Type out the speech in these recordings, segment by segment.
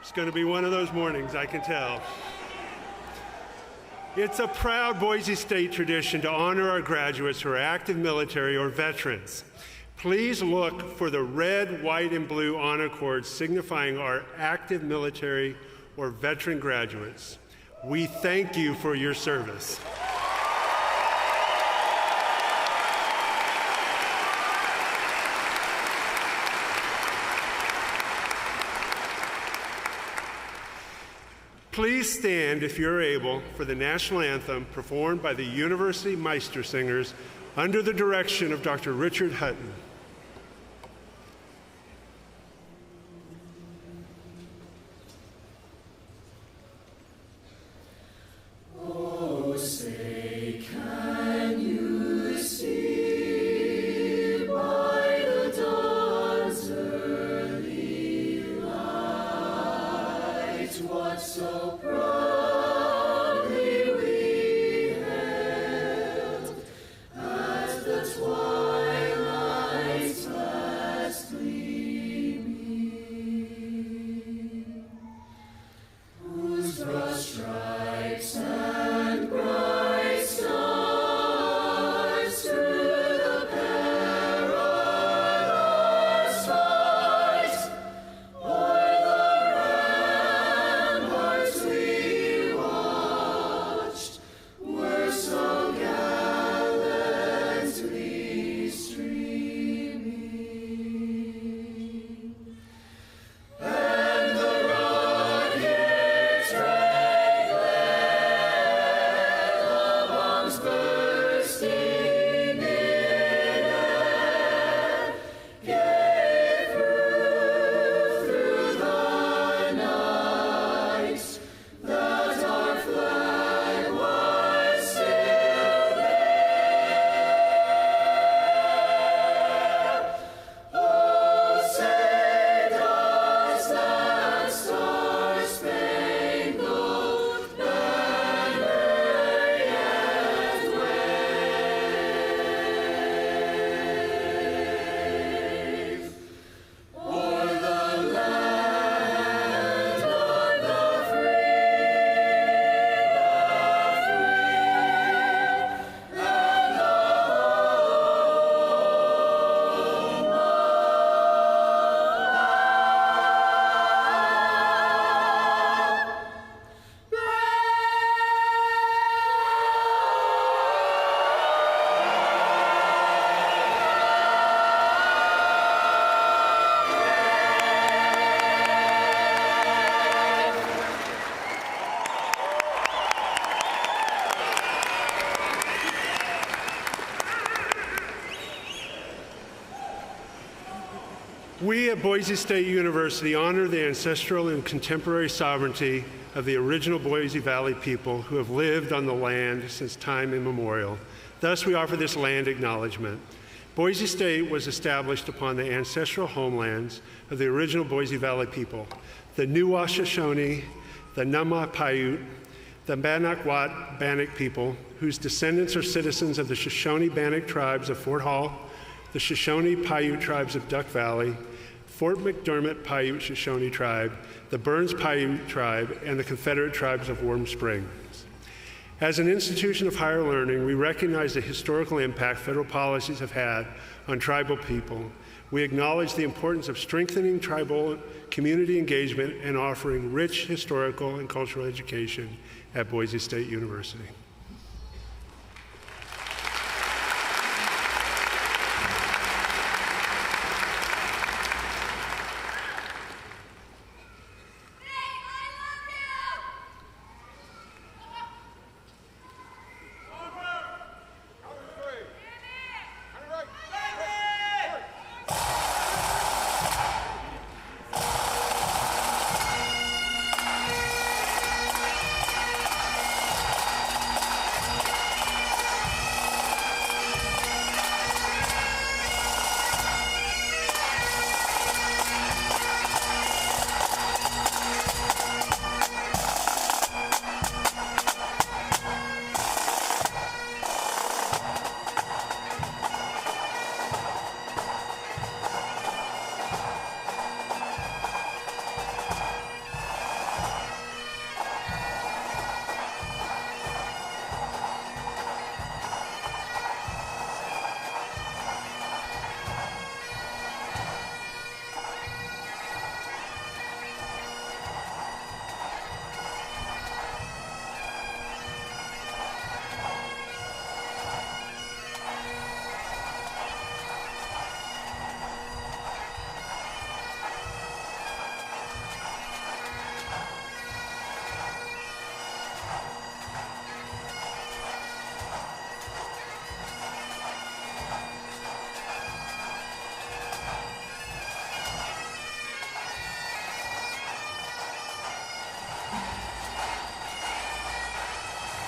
It's going to be one of those mornings, I can tell. It's a proud Boise State tradition to honor our graduates who are active military or veterans. Please look for the red, white, and blue honor cords signifying our active military or veteran graduates. We thank you for your service. Please stand, if you're able, for the national anthem performed by the University Meistersingers under the direction of Dr. Richard Hutton. Oh, say, can you see by the dawn's early light what so proudly we hailed as the twilight's last gleaming, whose broad stripes and bright stars through the perilous fight o'er the ramparts we watched were so gallantly streaming, and the rockets red glare, the bombs bursting in air, gave through the night that our flag was still there. Oh, say does that star-spangled banner yet wave o'er the land of the free, and the We at Boise State University honor the ancestral and contemporary sovereignty of the original Boise Valley people who have lived on the land since time immemorial. Thus, we offer this land acknowledgement. Boise State was established upon the ancestral homelands of the original Boise Valley people, the Nuwa Shoshone, the Nama Paiute, the Bannock-Wat Bannock people, whose descendants are citizens of the Shoshone-Bannock tribes of Fort Hall, the Shoshone-Paiute tribes of Duck Valley, Fort McDermott Paiute Shoshone tribe, the Burns Paiute tribe, and the Confederate tribes of Warm Springs. As an institution of higher learning, we recognize the historical impact federal policies have had on tribal people. We acknowledge the importance of strengthening tribal community engagement and offering rich historical and cultural education at Boise State University.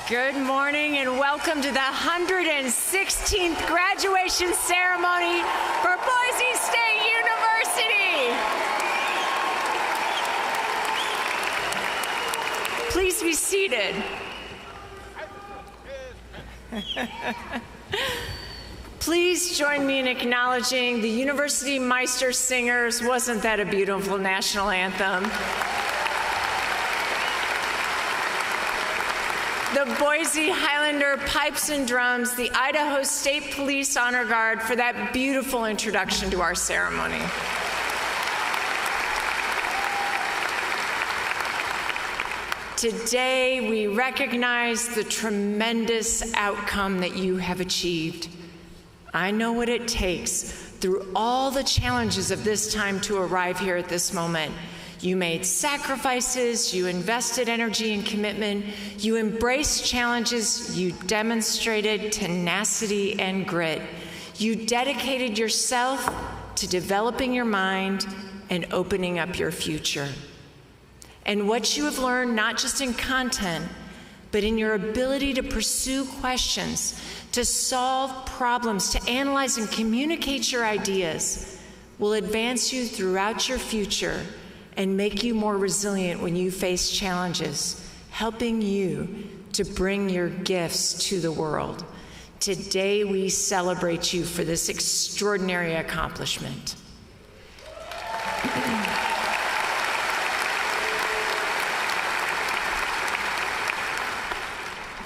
Good morning and welcome to the 116th graduation ceremony for Boise State University. Please be seated. Please join me in acknowledging the University Meister Singers. Wasn't that a beautiful national anthem? The Boise Highlander Pipes and Drums, the Idaho State Police Honor Guard for that beautiful introduction to our ceremony. Today, we recognize the tremendous outcome that you have achieved. I know what it takes through all the challenges of this time to arrive here at this moment. You made sacrifices, you invested energy and commitment, you embraced challenges, you demonstrated tenacity and grit. You dedicated yourself to developing your mind and opening up your future. And what you have learned, not just in content, but in your ability to pursue questions, to solve problems, to analyze and communicate your ideas, will advance you throughout your future and make you more resilient when you face challenges, helping you to bring your gifts to the world. Today, we celebrate you for this extraordinary accomplishment.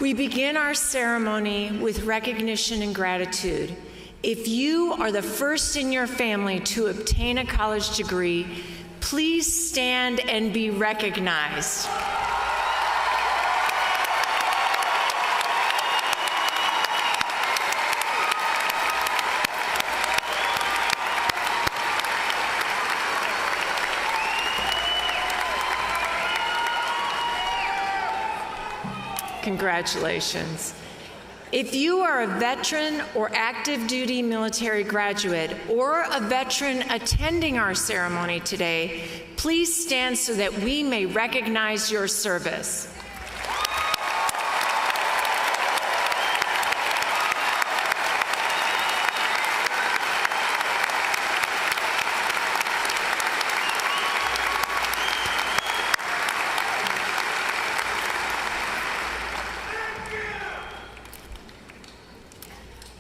We begin our ceremony with recognition and gratitude. If you are the first in your family to obtain a college degree, please stand and be recognized. Congratulations. If you are a veteran or active duty military graduate or a veteran attending our ceremony today, please stand so that we may recognize your service.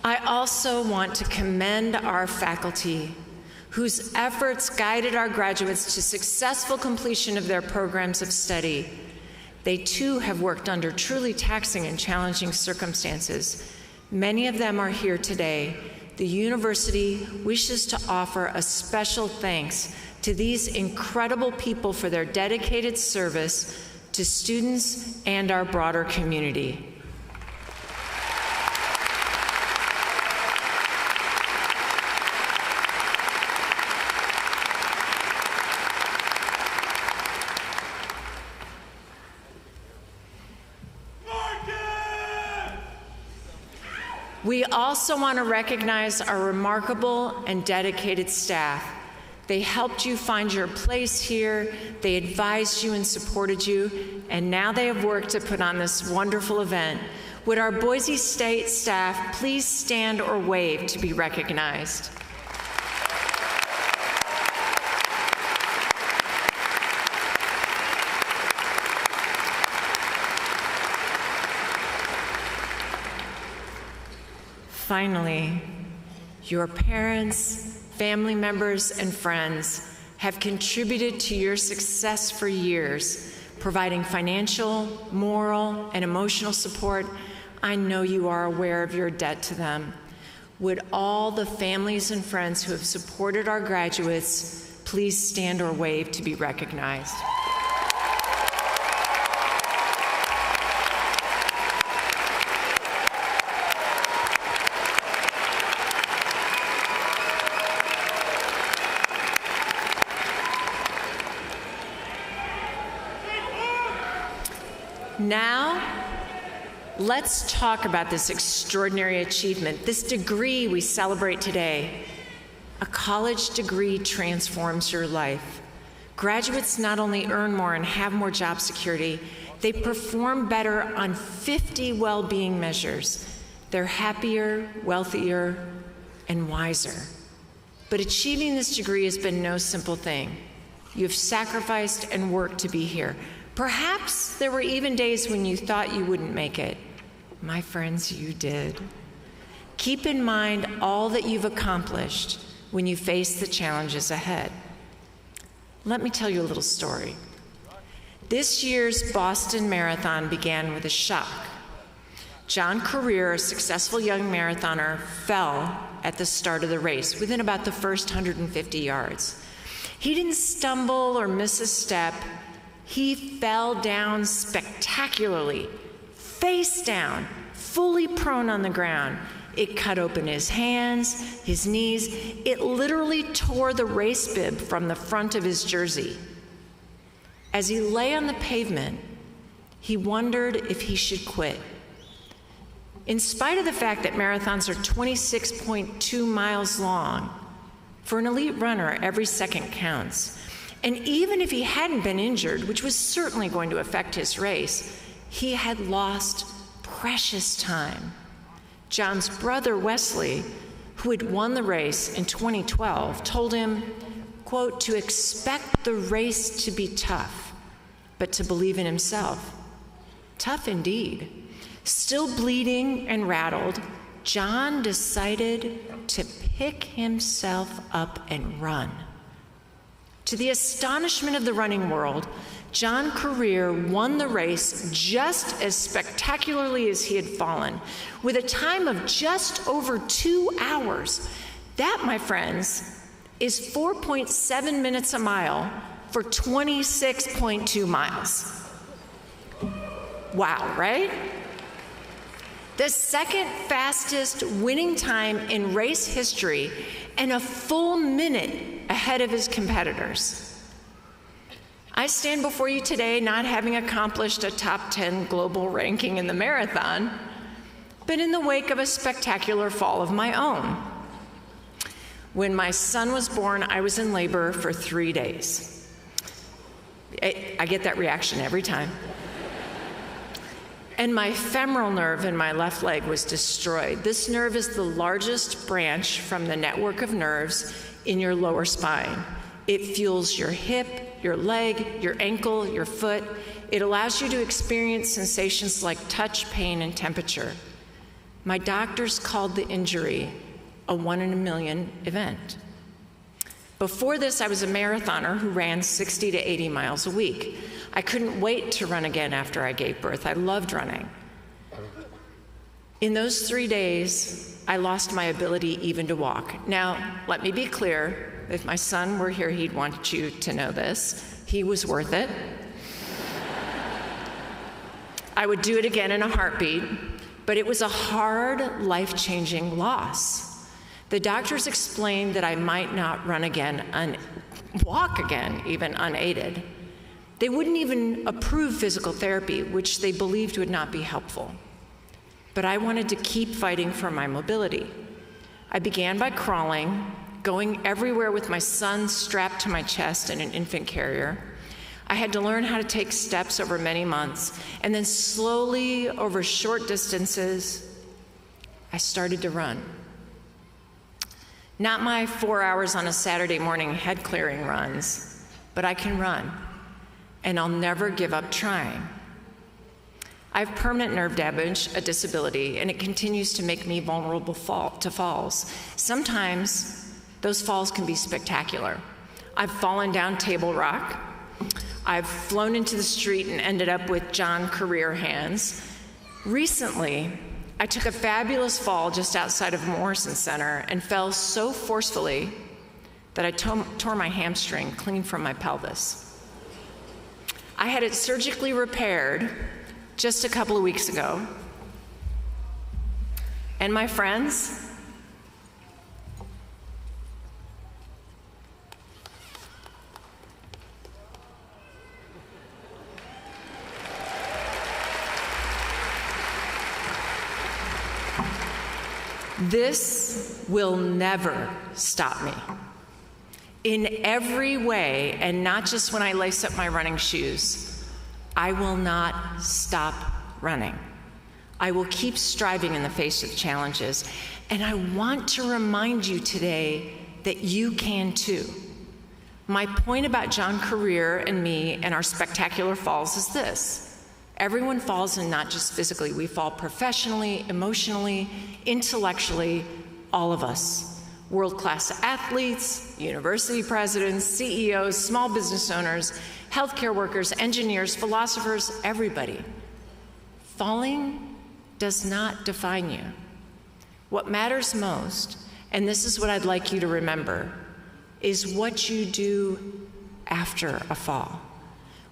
I also want to commend our faculty, whose efforts guided our graduates to successful completion of their programs of study. They too have worked under truly taxing and challenging circumstances. Many of them are here today. The university wishes to offer a special thanks to these incredible people for their dedicated service to students and our broader community. We also want to recognize our remarkable and dedicated staff. They helped you find your place here, they advised you and supported you, and now they have worked to put on this wonderful event. Would our Boise State staff please stand or wave to be recognized? Finally, your parents, family members, and friends have contributed to your success for years, providing financial, moral, and emotional support. I know you are aware of your debt to them. Would all the families and friends who have supported our graduates please stand or wave to be recognized? Now, let's talk about this extraordinary achievement, this degree we celebrate today. A college degree transforms your life. Graduates not only earn more and have more job security, They perform better on 50 well-being measures. They're happier, wealthier, and wiser. But achieving this degree has been no simple thing. You've sacrificed and worked to be here. Perhaps there were even days when you thought you wouldn't make it. My friends, you did. Keep in mind all that you've accomplished when you face the challenges ahead. Let me tell you a little story. This year's Boston Marathon began with a shock. John Career, a successful young marathoner, fell at the start of the race within about the first 150 yards. He didn't stumble or miss a step. He fell down spectacularly, face down, fully prone on the ground. It cut open his hands, his knees. It literally tore the race bib from the front of his jersey. As he lay on the pavement, he wondered if he should quit. In spite of the fact that marathons are 26.2 miles long, for an elite runner, every second counts. And even if he hadn't been injured, which was certainly going to affect his race, he had lost precious time. John's brother, Wesley, who had won the race in 2012, told him, quote, to expect the race to be tough, but to believe in himself. Tough indeed. Still bleeding and rattled, John decided to pick himself up and run. To the astonishment of the running world, John Career won the race just as spectacularly as he had fallen, with a time of just over 2 hours. That, my friends, is 4.7 minutes a mile for 26.2 miles. Wow, right? The second fastest winning time in race history and a full minute ahead of his competitors. I stand before you today not having accomplished a top 10 global ranking in the marathon, but in the wake of a spectacular fall of my own. When my son was born, I was in labor for 3 days. I get that reaction every time. And my femoral nerve in my left leg was destroyed. This nerve is the largest branch from the network of nerves in your lower spine. It fuels your hip, your leg, your ankle, your foot. It allows you to experience sensations like touch, pain, and temperature. My doctors called the injury a 1 in a million event. Before this, I was a marathoner who ran 60 to 80 miles a week. I couldn't wait to run again after I gave birth. I loved running. In those 3 days, I lost my ability even to walk. Now, let me be clear. If my son were here, he'd want you to know this. He was worth it. I would do it again in a heartbeat, but it was a hard, life-changing loss. The doctors explained that I might not run again, walk again, even unaided. They wouldn't even approve physical therapy, which they believed would not be helpful. But I wanted to keep fighting for my mobility. I began by crawling, going everywhere with my son strapped to my chest in an infant carrier. I had to learn how to take steps over many months, and then slowly, over short distances, I started to run. Not my 4 hours on a Saturday morning head-clearing runs, but I can run, and I'll never give up trying. I have permanent nerve damage, a disability, and it continues to make me vulnerable to falls. Sometimes those falls can be spectacular. I've fallen down Table Rock. I've flown into the street and ended up with John Career hands. Recently, I took a fabulous fall just outside of Morrison Center and fell so forcefully that I tore my hamstring clean from my pelvis. I had it surgically repaired just a couple of weeks ago. And my friends, this will never stop me. In every way, and not just when I lace up my running shoes, I will not stop running. I will keep striving in the face of challenges. And I want to remind you today that you can too. My point about John Career and me and our spectacular falls is this. Everyone falls, and not just physically. We fall professionally, emotionally, intellectually, all of us. World-class athletes, university presidents, CEOs, small business owners, healthcare workers, engineers, philosophers, everybody. Falling does not define you. What matters most, and this is what I'd like you to remember, is what you do after a fall.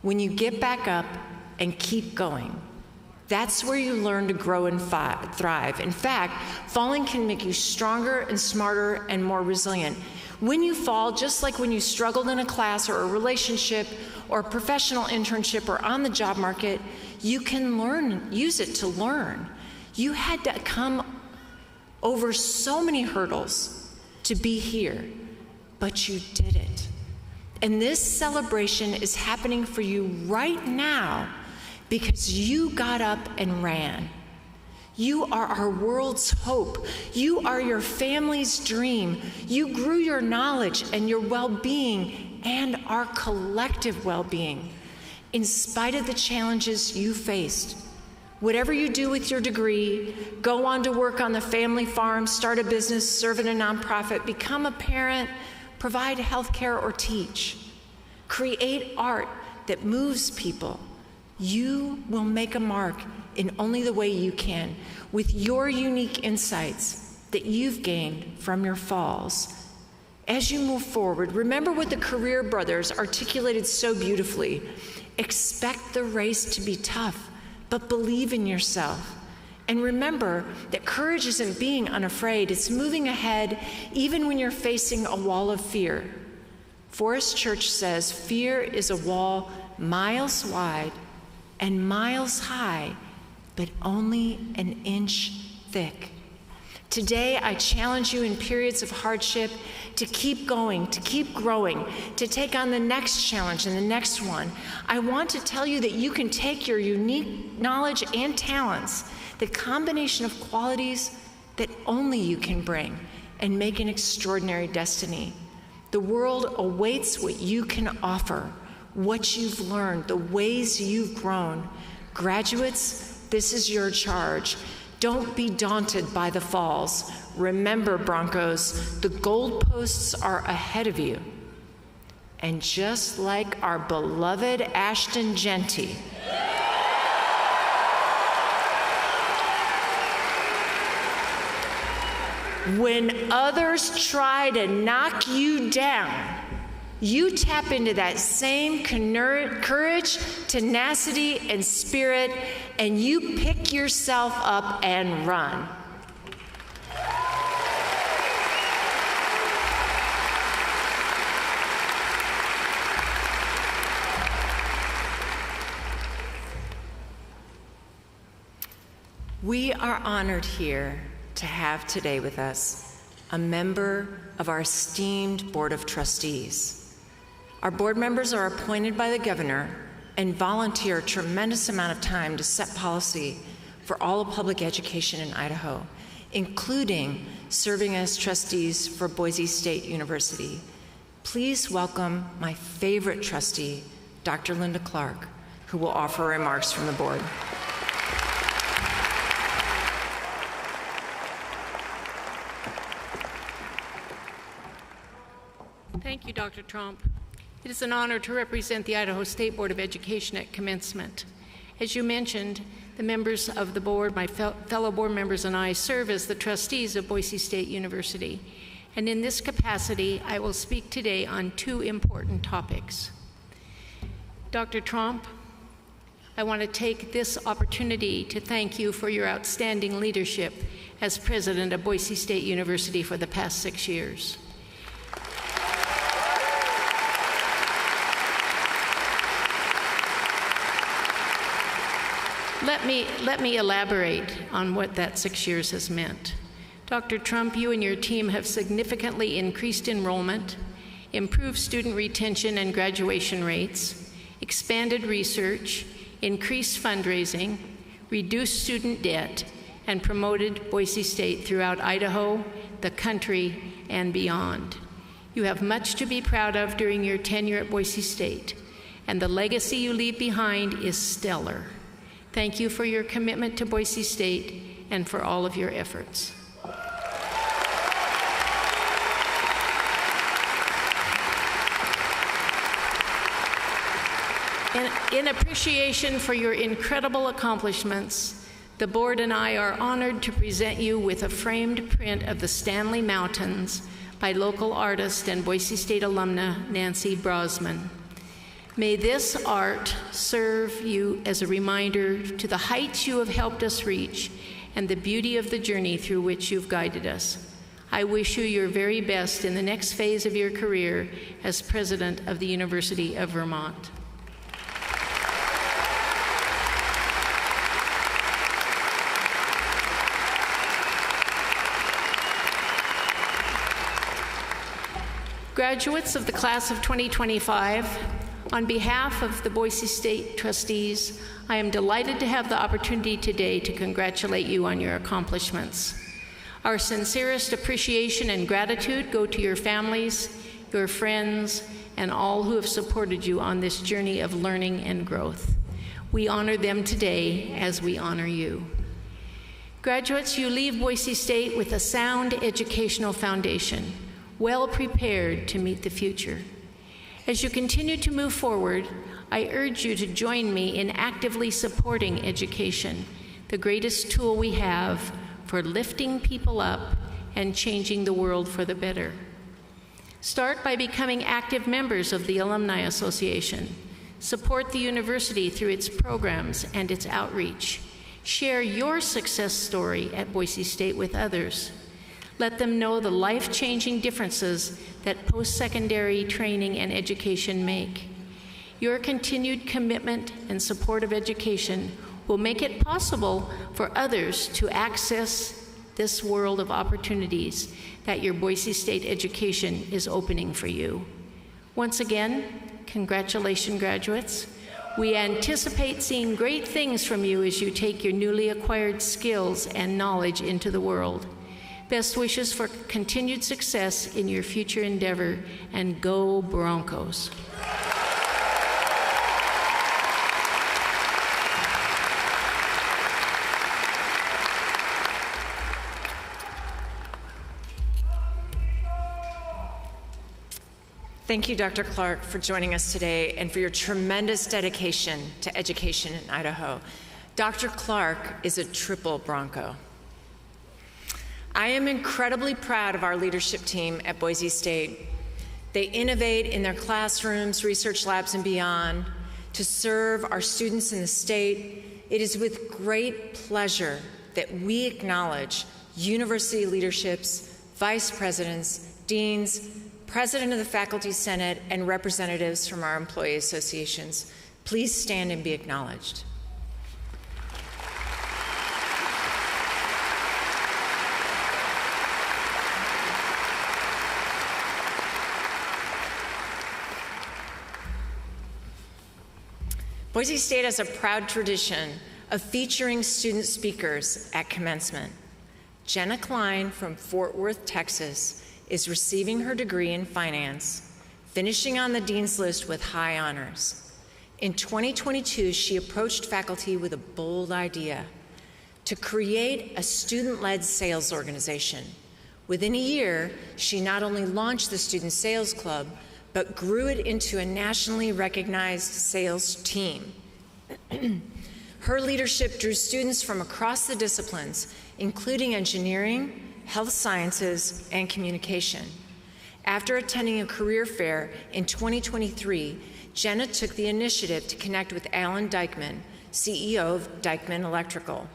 When you get back up and keep going, that's where you learn to grow and thrive. In fact, falling can make you stronger and smarter and more resilient. When you fall, just like when you struggled in a class or a relationship or a professional internship or on the job market, you can use it to learn. You had to come over so many hurdles to be here, but you did it. And this celebration is happening for you right now because you got up and ran. You are our world's hope. You are your family's dream. You grew your knowledge and your well-being and our collective well-being in spite of the challenges you faced. Whatever you do with your degree, go on to work on the family farm, start a business, serve in a nonprofit, become a parent, provide health care, or teach. Create art that moves people. You will make a mark in only the way you can, with your unique insights that you've gained from your falls. As you move forward, remember what the Career brothers articulated so beautifully. Expect the race to be tough, but believe in yourself. And remember that courage isn't being unafraid, it's moving ahead even when you're facing a wall of fear. Forest Church says, fear is a wall miles wide and miles high, but only an inch thick. Today, I challenge you in periods of hardship to keep going, to keep growing, to take on the next challenge and the next one. I want to tell you that you can take your unique knowledge and talents, the combination of qualities that only you can bring, and make an extraordinary destiny. The world awaits what you can offer, what you've learned, the ways you've grown. Graduates, this is your charge. Don't be daunted by the falls. Remember, Broncos, the goalposts are ahead of you. And just like our beloved Ashton Genty, when others try to knock you down, you tap into that same courage, tenacity, and spirit, and you pick yourself up and run. We are honored here to have today with us a member of our esteemed Board of Trustees. Our board members are appointed by the governor and volunteer a tremendous amount of time to set policy for all of public education in Idaho, including serving as trustees for Boise State University. Please welcome my favorite trustee, Dr. Linda Clark, who will offer remarks from the board. Thank you, Dr. Tromp. It is an honor to represent the Idaho State Board of Education at commencement. As you mentioned, the members of the board, my fellow board members and I, serve as the trustees of Boise State University. And in this capacity, I will speak today on two important topics. Dr. Tromp, I want to take this opportunity to thank you for your outstanding leadership as president of Boise State University for the past 6 years. Let me elaborate on what that 6 years has meant. Dr. Trump, you and your team have significantly increased enrollment, improved student retention and graduation rates, expanded research, increased fundraising, reduced student debt, and promoted Boise State throughout Idaho, the country, and beyond. You have much to be proud of during your tenure at Boise State, and the legacy you leave behind is stellar. Thank you for your commitment to Boise State and for all of your efforts. In appreciation for your incredible accomplishments, the board and I are honored to present you with a framed print of the Stanley Mountains by local artist and Boise State alumna Nancy Brosman. May this art serve you as a reminder to the heights you have helped us reach and the beauty of the journey through which you've guided us. I wish you your very best in the next phase of your career as president of the University of Vermont. Graduates of the class of 2025, on behalf of the Boise State trustees, I am delighted to have the opportunity today to congratulate you on your accomplishments. Our sincerest appreciation and gratitude go to your families, your friends, and all who have supported you on this journey of learning and growth. We honor them today as we honor you. Graduates, you leave Boise State with a sound educational foundation, well prepared to meet the future. As you continue to move forward, I urge you to join me in actively supporting education, the greatest tool we have for lifting people up and changing the world for the better. Start by becoming active members of the Alumni Association. Support the university through its programs and its outreach. Share your success story at Boise State with others. Let them know the life-changing differences that post-secondary training and education make. Your continued commitment and support of education will make it possible for others to access this world of opportunities that your Boise State education is opening for you. Once again, congratulations, graduates. We anticipate seeing great things from you as you take your newly acquired skills and knowledge into the world. Best wishes for continued success in your future endeavor, and go Broncos. Thank you, Dr. Clark, for joining us today and for your tremendous dedication to education in Idaho. Dr. Clark is a triple Bronco. I am incredibly proud of our leadership team at Boise State. They innovate in their classrooms, research labs, and beyond to serve our students in the state. It is with great pleasure that we acknowledge university leaderships, vice presidents, deans, president of the Faculty Senate, and representatives from our employee associations. Please stand and be acknowledged. Boise State has a proud tradition of featuring student speakers at commencement. Jenna Klein from Fort Worth, Texas, is receiving her degree in finance, finishing on the dean's list with high honors. In 2022, she approached faculty with a bold idea: to create a student-led sales organization. Within a year, she not only launched the Student Sales Club, but grew it into a nationally recognized sales team. Her leadership drew students from across the disciplines, including engineering, health sciences, and communication. After attending a career fair in 2023, Jenna took the initiative to connect with Alan Dykeman, CEO of Dykeman Electrical.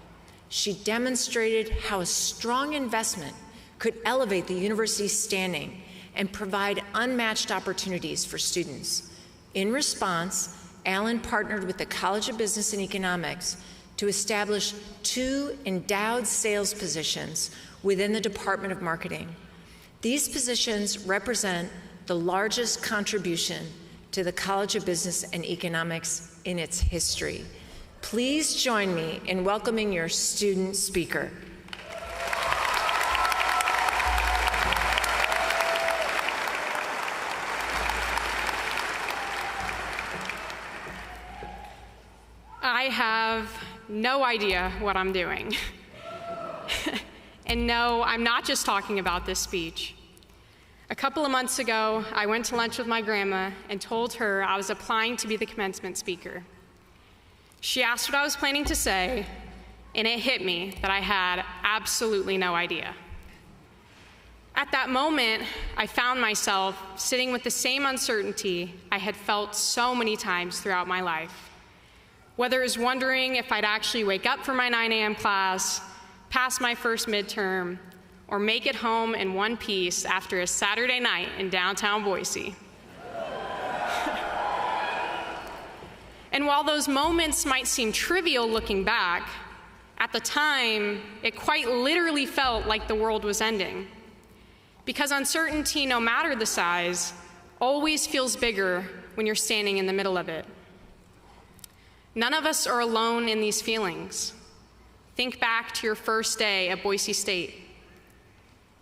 She demonstrated how a strong investment could elevate the university's standing and provide unmatched opportunities for students. In response, Alan partnered with the College of Business and Economics to establish 2 endowed sales positions within the Department of Marketing. These positions represent the largest contribution to the College of Business and Economics in its history. Please join me in welcoming your student speaker. I have no idea what I'm doing. And no, I'm not just talking about this speech. A couple of months ago, I went to lunch with my grandma and told her I was applying to be the commencement speaker. She asked what I was planning to say, and it hit me that I had absolutely no idea. At that moment, I found myself sitting with the same uncertainty I had felt so many times throughout my life. Whether it was wondering if I'd actually wake up for my 9 a.m. class, pass my first midterm, or make it home in one piece after a Saturday night in downtown Boise. And while those moments might seem trivial looking back, at the time, it quite literally felt like the world was ending. Because uncertainty, no matter the size, always feels bigger when you're standing in the middle of it. None of us are alone in these feelings. Think back to your first day at Boise State.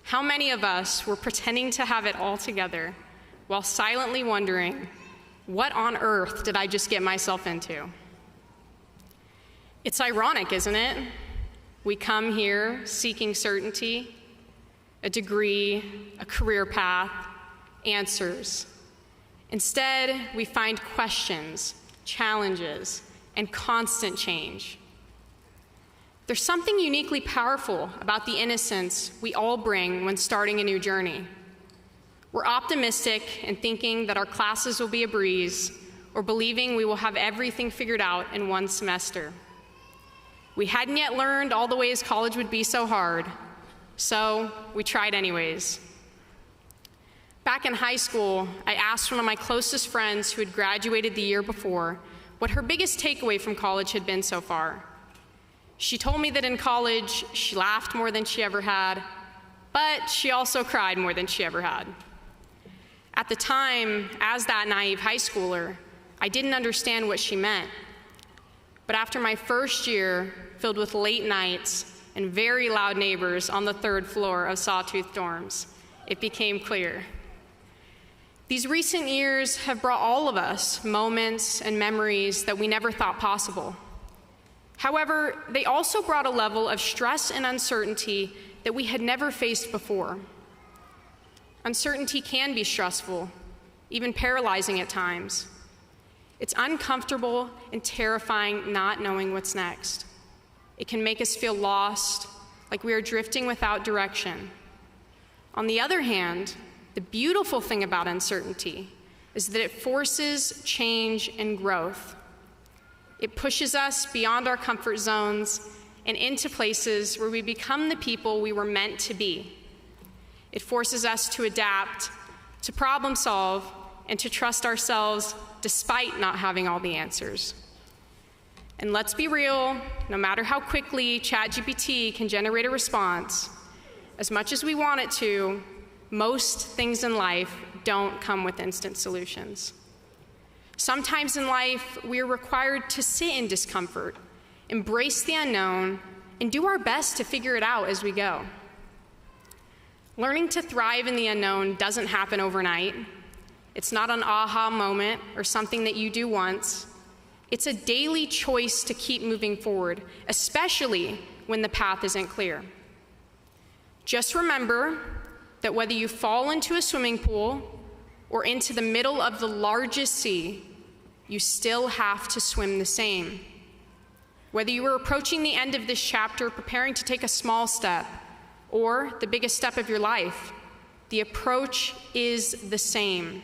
How many of us were pretending to have it all together while silently wondering, what on earth did I just get myself into? It's ironic, isn't it? We come here seeking certainty, a degree, a career path, answers. Instead, we find questions, challenges, and constant change. There's something uniquely powerful about the innocence we all bring when starting a new journey. We're optimistic in thinking that our classes will be a breeze, or believing we will have everything figured out in one semester. We hadn't yet learned all the ways college would be so hard, so we tried anyways. Back in high school, I asked one of my closest friends who had graduated the year before what her biggest takeaway from college had been so far. She told me that in college, she laughed more than she ever had, but she also cried more than she ever had. At the time, as that naive high schooler, I didn't understand what she meant. But after my first year, filled with late nights and very loud neighbors on the 3rd floor of Sawtooth dorms, it became clear. These recent years have brought all of us moments and memories that we never thought possible. However, they also brought a level of stress and uncertainty that we had never faced before. Uncertainty can be stressful, even paralyzing at times. It's uncomfortable and terrifying not knowing what's next. It can make us feel lost, like we are drifting without direction. On the other hand, the beautiful thing about uncertainty is that it forces change and growth. It pushes us beyond our comfort zones and into places where we become the people we were meant to be. It forces us to adapt, to problem solve, and to trust ourselves despite not having all the answers. And let's be real, no matter how quickly ChatGPT can generate a response, as much as we want it to, most things in life don't come with instant solutions. Sometimes in life, we are required to sit in discomfort, embrace the unknown, and do our best to figure it out as we go. Learning to thrive in the unknown doesn't happen overnight. It's not an aha moment or something that you do once. It's a daily choice to keep moving forward, especially when the path isn't clear. Just remember that whether you fall into a swimming pool or into the middle of the largest sea, you still have to swim the same. Whether you are approaching the end of this chapter, preparing to take a small step, or the biggest step of your life, the approach is the same.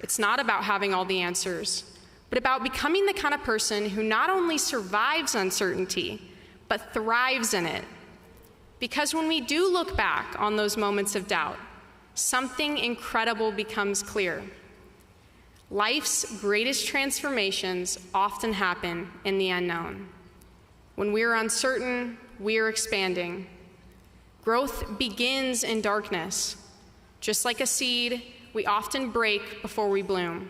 It's not about having all the answers, but about becoming the kind of person who not only survives uncertainty, but thrives in it. Because when we do look back on those moments of doubt, something incredible becomes clear. Life's greatest transformations often happen in the unknown. When we are uncertain, we are expanding. Growth begins in darkness. Just like a seed, we often break before we bloom.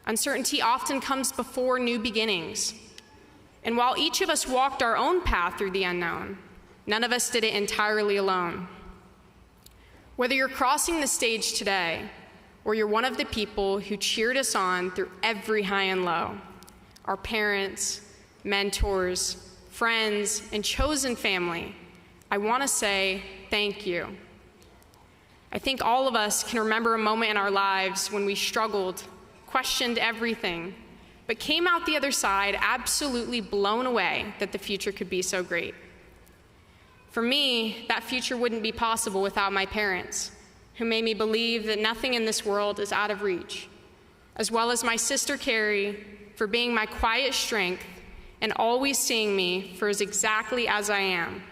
Uncertainty often comes before new beginnings. And while each of us walked our own path through the unknown, none of us did it entirely alone. Whether you're crossing the stage today, or you're one of the people who cheered us on through every high and low, our parents, mentors, friends, and chosen family, I want to say thank you. I think all of us can remember a moment in our lives when we struggled, questioned everything, but came out the other side absolutely blown away that the future could be so great. For me, that future wouldn't be possible without my parents, who made me believe that nothing in this world is out of reach, as well as my sister Carrie for being my quiet strength and always seeing me for exactly as I am.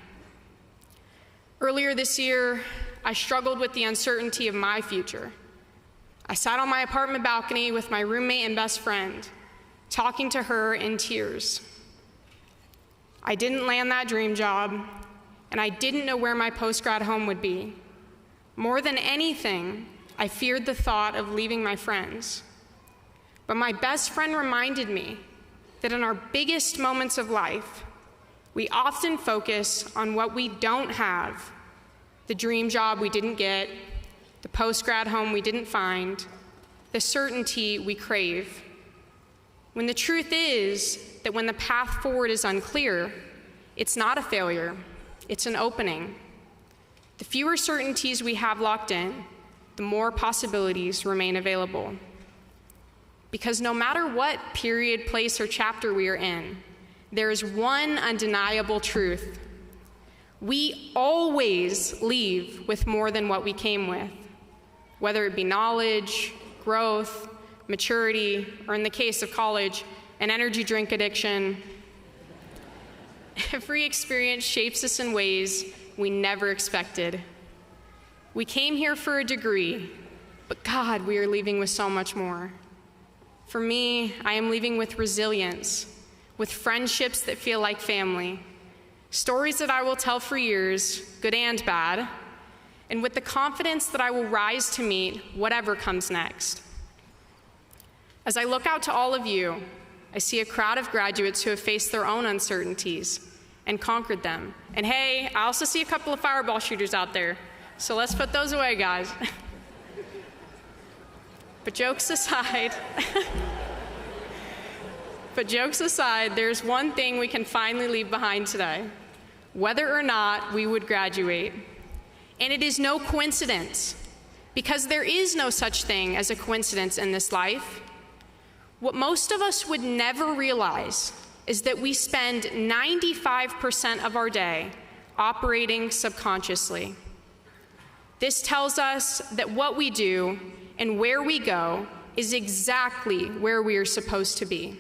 Earlier this year, I struggled with the uncertainty of my future. I sat on my apartment balcony with my roommate and best friend, talking to her in tears. I didn't land that dream job, and I didn't know where my post-grad home would be. More than anything, I feared the thought of leaving my friends. But my best friend reminded me that in our biggest moments of life, we often focus on what we don't have, the dream job we didn't get, the post-grad home we didn't find, the certainty we crave. When the truth is that when the path forward is unclear, it's not a failure, it's an opening. The fewer certainties we have locked in, the more possibilities remain available. Because no matter what period, place, or chapter we are in, there is one undeniable truth. We always leave with more than what we came with, whether it be knowledge, growth, maturity, or in the case of college, an energy drink addiction. Every experience shapes us in ways we never expected. We came here for a degree, but God, we are leaving with so much more. For me, I am leaving with resilience, with friendships that feel like family, stories that I will tell for years, good and bad, and with the confidence that I will rise to meet whatever comes next. As I look out to all of you, I see a crowd of graduates who have faced their own uncertainties and conquered them. And hey, I also see a couple of fireball shooters out there, so let's put those away, guys. But jokes aside, there's one thing we can finally leave behind today, whether or not we would graduate. And it is no coincidence, because there is no such thing as a coincidence in this life. What most of us would never realize is that we spend 95% of our day operating subconsciously. This tells us that what we do and where we go is exactly where we are supposed to be.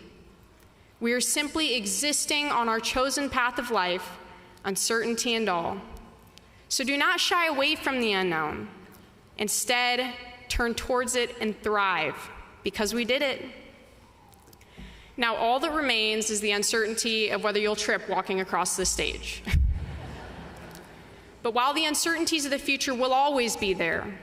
We are simply existing on our chosen path of life, uncertainty and all. So do not shy away from the unknown. Instead, turn towards it and thrive, because we did it. Now, all that remains is the uncertainty of whether you'll trip walking across this stage. But while the uncertainties of the future will always be there,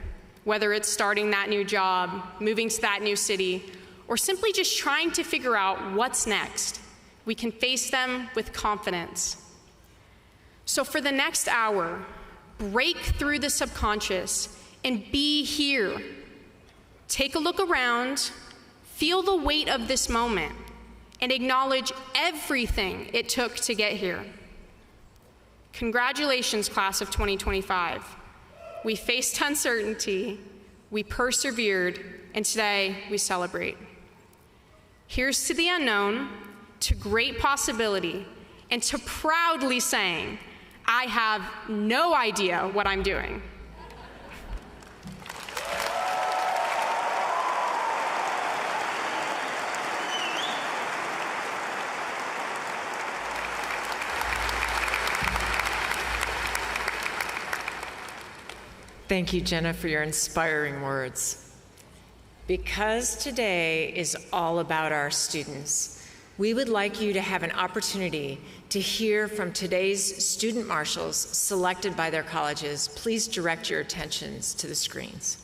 whether it's starting that new job, moving to that new city, or simply just trying to figure out what's next, we can face them with confidence. So for the next hour, break through the subconscious and be here. Take a look around, feel the weight of this moment, and acknowledge everything it took to get here. Congratulations, class of 2025. We faced uncertainty, we persevered, and today we celebrate. Here's to the unknown, to great possibility, and to proudly saying, I have no idea what I'm doing. Thank you, Jenna, for your inspiring words. Because today is all about our students, we would like you to have an opportunity to hear from today's student marshals selected by their colleges. Please direct your attentions to the screens.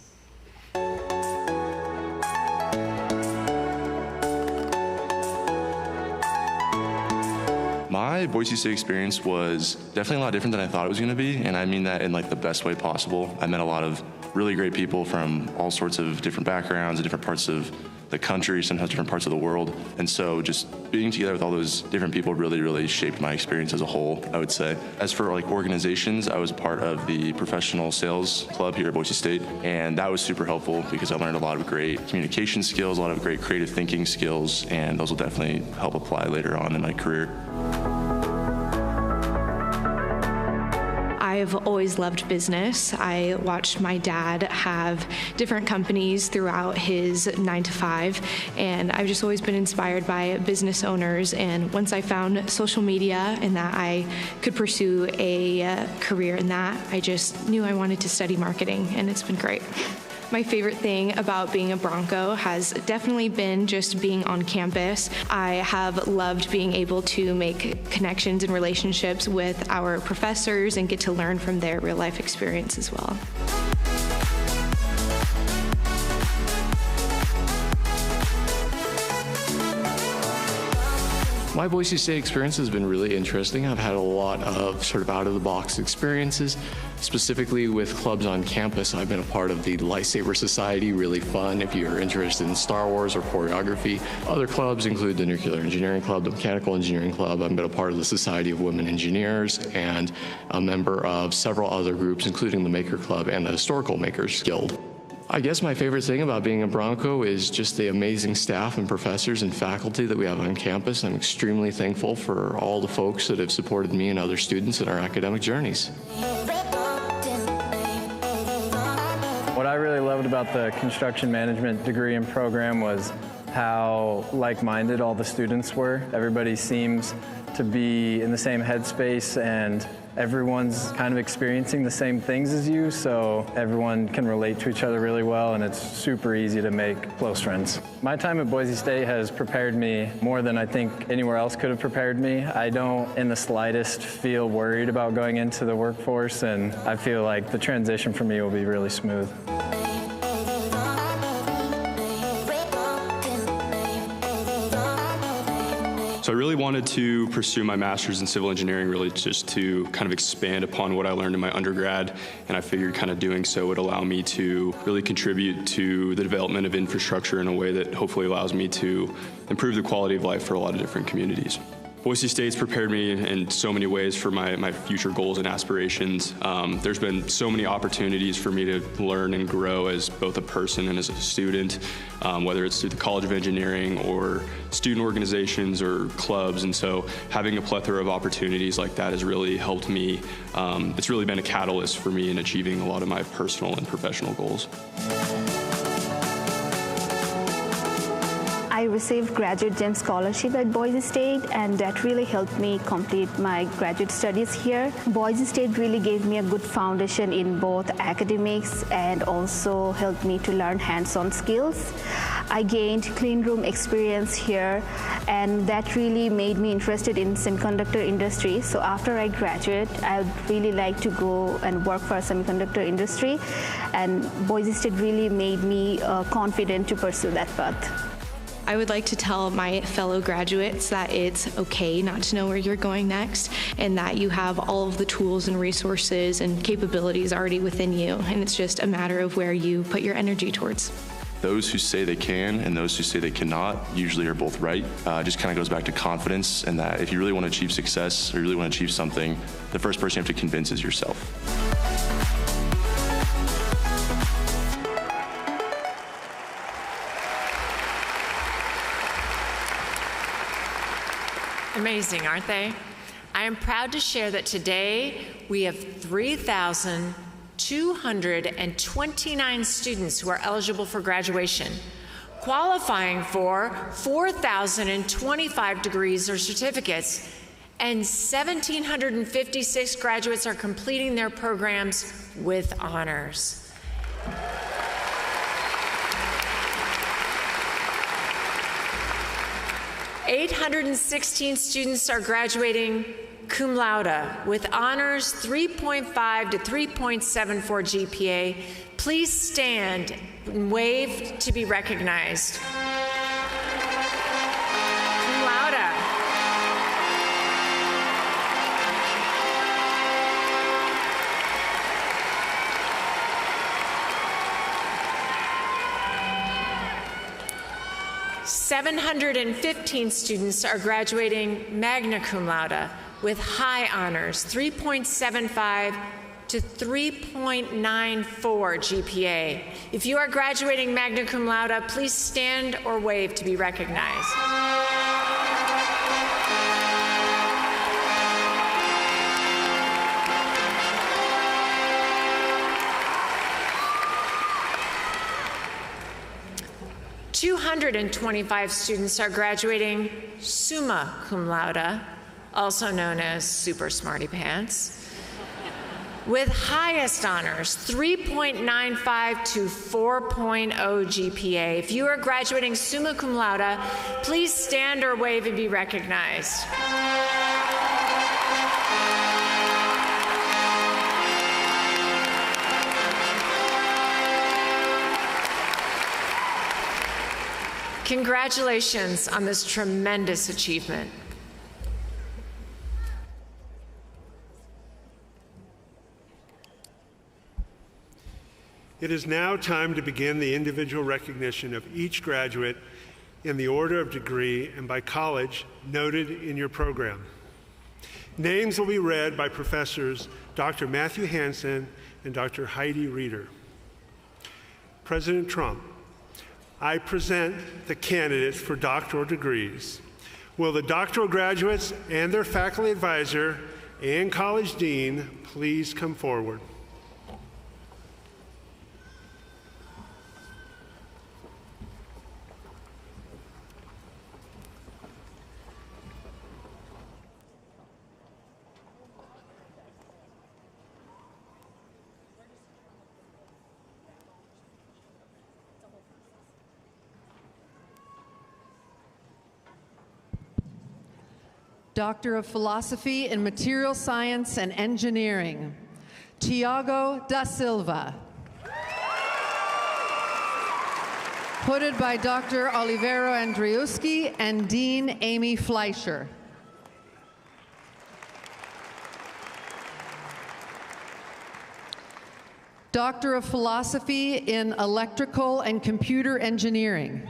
My Boise State experience was definitely a lot different than I thought it was going to be, and I mean that in like the best way possible. I met a lot of really great people from all sorts of different backgrounds and different parts of the country, sometimes different parts of the world. And so just being together with all those different people really shaped my experience as a whole, I would say. As for like organizations, I was part of the professional sales club here at Boise State, and that was super helpful because I learned a lot of great communication skills, a lot of great creative thinking skills, and those will definitely help apply later on in my career. I've always loved business. I watched my dad have different companies throughout his 9-to-5, and I've just always been inspired by business owners. And once I found social media and that I could pursue a career in that, I just knew I wanted to study marketing, and it's been great. My favorite thing about being a Bronco has definitely been just being on campus. I have loved being able to make connections and relationships with our professors and get to learn from their real-life experience as well. My Boise State experience has been really interesting. I've had a lot of sort of out-of-the-box experiences. Specifically with clubs on campus, I've been a part of the Lightsaber Society, really fun if you're interested in Star Wars or choreography. Other clubs include the Nuclear Engineering Club, the Mechanical Engineering Club. I've been a part of the Society of Women Engineers and a member of several other groups, including the Maker Club and the Historical Makers Guild. I guess my favorite thing about being a Bronco is just the amazing staff and professors and faculty that we have on campus. I'm extremely thankful for all the folks that have supported me and other students in our academic journeys. What I really loved about the construction management degree and program was how like-minded all the students were. Everybody seems to be in the same headspace, and everyone's kind of experiencing the same things as you, so everyone can relate to each other really well, and it's super easy to make close friends. My time at Boise State has prepared me more than I think anywhere else could have prepared me. I don't in the slightest feel worried about going into the workforce, and I feel like the transition for me will be really smooth. So I really wanted to pursue my master's in civil engineering, really just to kind of expand upon what I learned in my undergrad, and I figured kind of doing so would allow me to really contribute to the development of infrastructure in a way that hopefully allows me to improve the quality of life for a lot of different communities. Boise State's prepared me in so many ways for my future goals and aspirations. There's been so many opportunities for me to learn and grow as both a person and as a student, whether it's through the College of Engineering or student organizations or clubs. And so having a plethora of opportunities like that has really helped me. It's really been a catalyst for me in achieving a lot of my personal and professional goals. I received graduate GEM scholarship at Boise State, and that really helped me complete my graduate studies here. Boise State really gave me a good foundation in both academics and also helped me to learn hands-on skills. I gained clean room experience here, and that really made me interested in semiconductor industry. So after I graduate, I would really like to go and work for a semiconductor industry, and Boise State really made me confident to pursue that path. I would like to tell my fellow graduates that it's okay not to know where you're going next, and that you have all of the tools and resources and capabilities already within you, and it's just a matter of where you put your energy towards. Those who say they can and those who say they cannot usually are both right. It just kind of goes back to confidence, and that if you really want to achieve success or you really want to achieve something, the first person you have to convince is yourself. Amazing, aren't they? I am proud to share that today we have 3,229 students who are eligible for graduation, qualifying for 4,025 degrees or certificates, and 1,756 graduates are completing their programs with honors. 816 students are graduating cum laude with honors 3.5 to 3.74 GPA. Please stand and wave to be recognized. Cum laude. 715 students are graduating magna cum laude with high honors, 3.75 to 3.94 GPA. If you are graduating magna cum laude, please stand or wave to be recognized. $225 students are graduating summa cum laude, also known as super smarty pants, with highest honors, 3.95 to 4.0 GPA. If you are graduating summa cum laude, please stand or wave and be recognized. Congratulations on this tremendous achievement. It is now time to begin the individual recognition of each graduate in the order of degree and by college noted in your program. Names will be read by Professors Dr. Matthew Hansen and Dr. Heidi Reeder. President Trump, I present the candidates for doctoral degrees. Will the doctoral graduates and their faculty advisor and college dean please come forward? Doctor of Philosophy in Material Science and Engineering, Tiago da Silva. Hooded by Dr. Olivero Andriuski and Dean Amy Fleischer. Doctor of Philosophy in Electrical and Computer Engineering,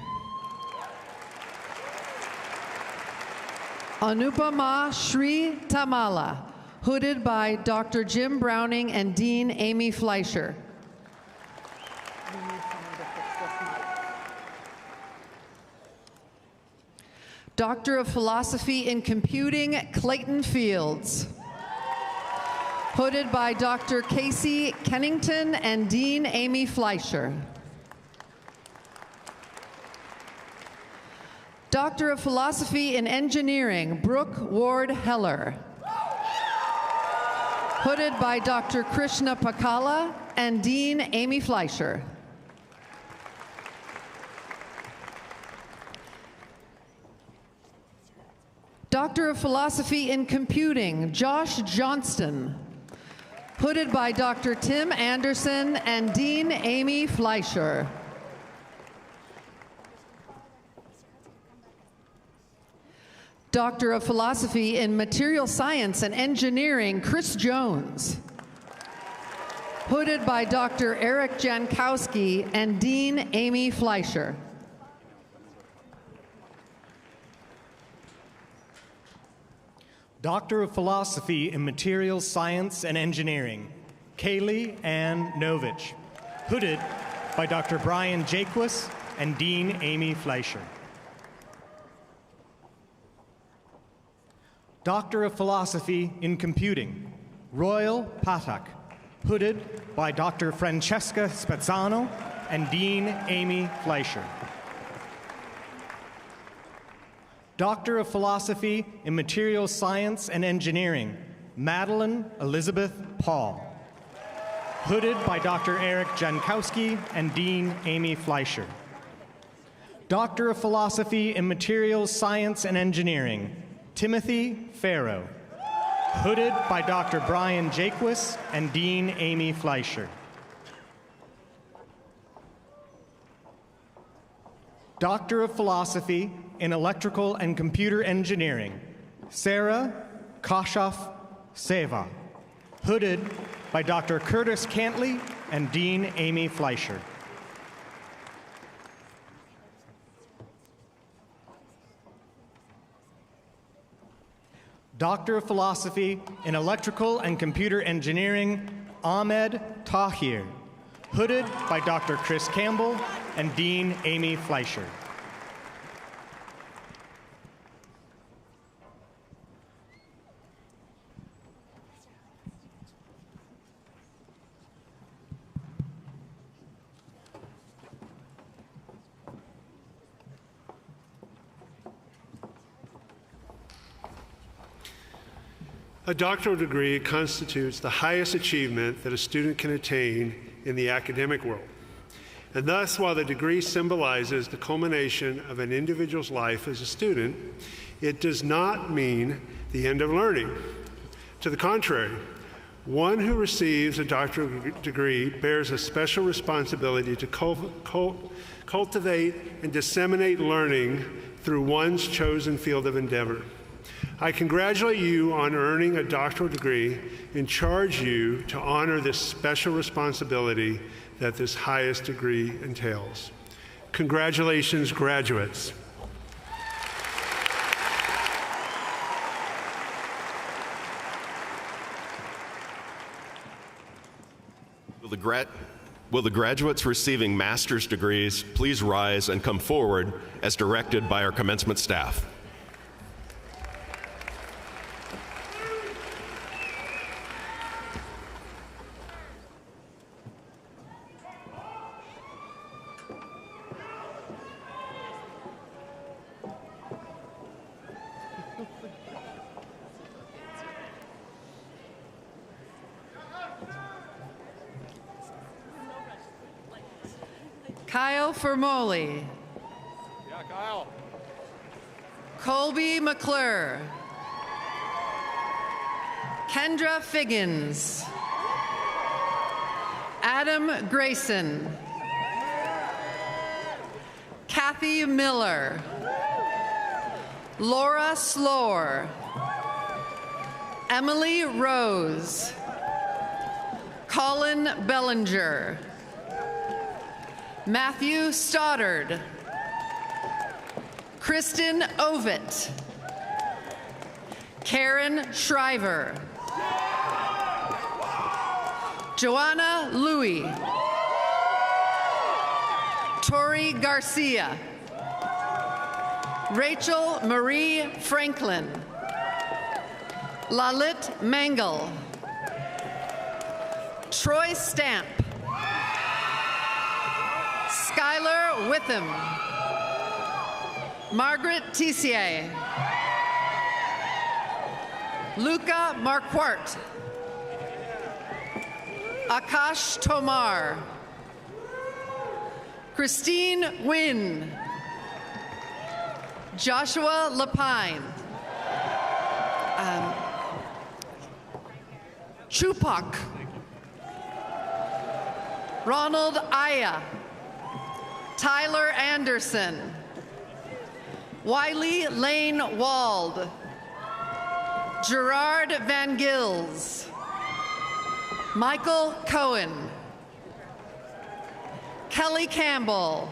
Anupama Shri Tamala, hooded by Dr. Jim Browning and Dean Amy Fleischer. Doctor of Philosophy in Computing, Clayton Fields, hooded by Dr. Casey Kennington and Dean Amy Fleischer. Doctor of Philosophy in Engineering, Brooke Ward Heller, hooded by Dr. Krishna Pakala and Dean Amy Fleischer. Doctor of Philosophy in Computing, Josh Johnston, hooded by Dr. Tim Anderson and Dean Amy Fleischer. Doctor of Philosophy in Material Science and Engineering, Chris Jones, hooded by Dr. Eric Jankowski and Dean Amy Fleischer. Doctor of Philosophy in Materials Science and Engineering, Kaylee Ann Novich, hooded by Dr. Brian Jaquis and Dean Amy Fleischer. Doctor of Philosophy in Computing, Royal Patak, hooded by Dr. Francesca Spezzano and Dean Amy Fleischer. Doctor of Philosophy in Materials Science and Engineering, Madeline Elizabeth Paul, hooded by Dr. Eric Jankowski and Dean Amy Fleischer. Doctor of Philosophy in Materials Science and Engineering, Timothy Farrow, hooded by Dr. Brian Jaquis and Dean Amy Fleischer. Doctor of Philosophy in Electrical and Computer Engineering, Sarah Koshoff Seva, hooded by Dr. Curtis Cantley and Dean Amy Fleischer. Doctor of Philosophy in Electrical and Computer Engineering, Ahmed Tahir, hooded by Dr. Chris Campbell and Dean Amy Fleischer. A doctoral degree constitutes the highest achievement that a student can attain in the academic world. And thus, while the degree symbolizes the culmination of an individual's life as a student, it does not mean the end of learning. To the contrary, one who receives a doctoral degree bears a special responsibility to cultivate and disseminate learning through one's chosen field of endeavor. I congratulate you on earning a doctoral degree and charge you to honor this special responsibility that this highest degree entails. Congratulations, graduates. Will the graduates receiving master's degrees please rise and come forward as directed by our commencement staff? Kyle Fermoli. Yeah, Kyle. Colby McClure. Kendra Figgins. Adam Grayson. Kathy Miller. Laura Slore. Emily Rose. Colin Bellinger. Matthew Stoddard. Kristen Ovett. Karen Shriver. Joanna Louie. Tori Garcia. Rachel Marie Franklin. Lalit Mangle. Troy Stamp. Skylar Witham. Margaret Tissier. Luca Marquardt. Akash Tomar. Christine Nguyen. Joshua Lapine. Chupak. Ronald Aya. Tyler Anderson. Wiley Lane Wald. Gerard Van Gils. Michael Cohen. Kelly Campbell.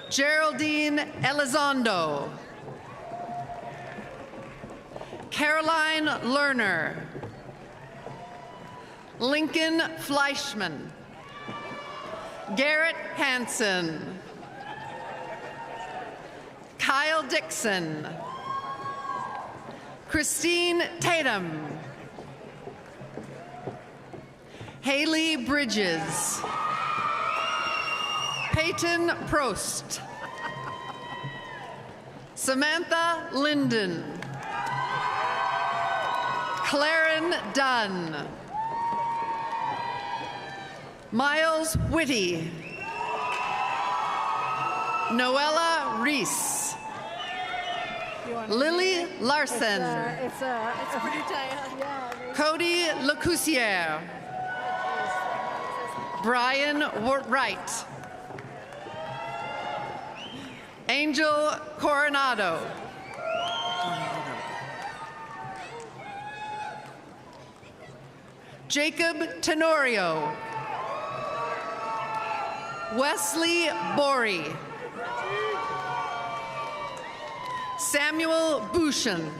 Geraldine Elizondo. Caroline Lerner. Lincoln Fleischman. Garrett Hansen. Kyle Dixon. Christine Tatum. Haley Bridges. Peyton Prost. Samantha Linden. Claren Dunn. Miles Whitty. Noella Reese. Lily Larson. It's pretty tight. Cody Lecoussier. Brian Wright. Angel Coronado. Jacob Tenorio. Wesley Borey. Samuel Bouchon.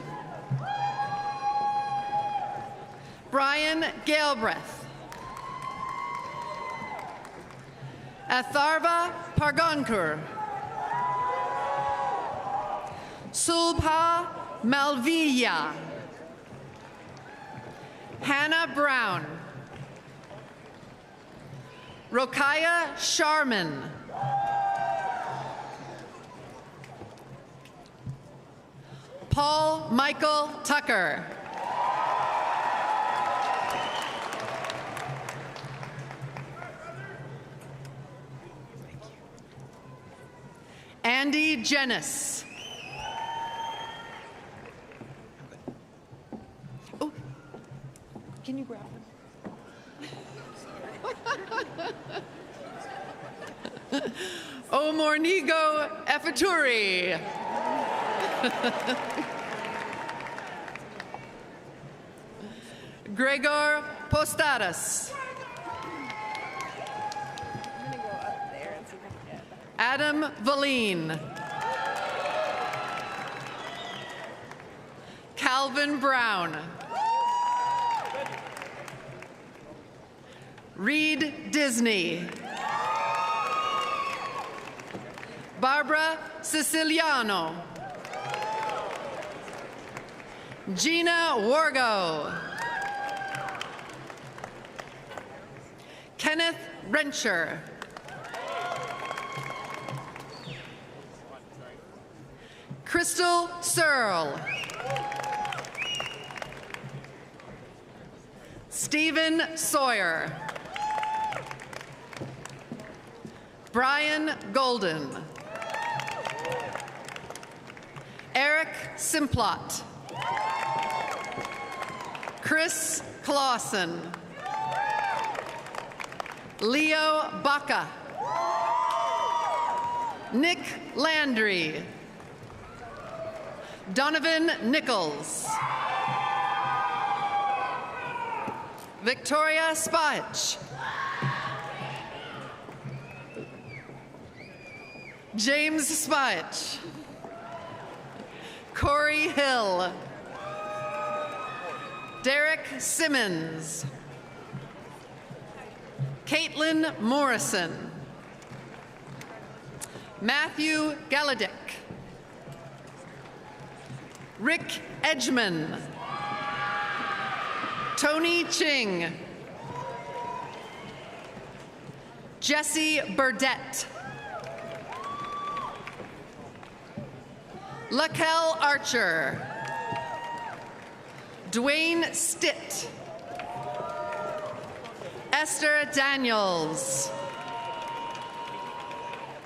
Brian Galbraith. Atharva Pargonkur. Sulbha Malviya. Hannah Brown. Rokaya Sharman. Paul Michael Tucker. Andy Jennis. Oh, can you grab him? Omornigo Effaturi. Gregor Postadas. Adam Valine. Calvin Brown. Reed Disney. Barbara Siciliano. Gina Wargo. Kenneth Rencher. Crystal Searle. Stephen Sawyer. Brian Golden. Eric Simplot. Chris Clausen. Leo Baca. Nick Landry. Donovan Nichols. Victoria Spach. James Spach. Corey Hill. Derek Simmons. Caitlin Morrison. Matthew Galladick. Rick Edgman. Tony Ching. Jesse Burdett. Lakel Archer. Dwayne Stitt. Esther Daniels.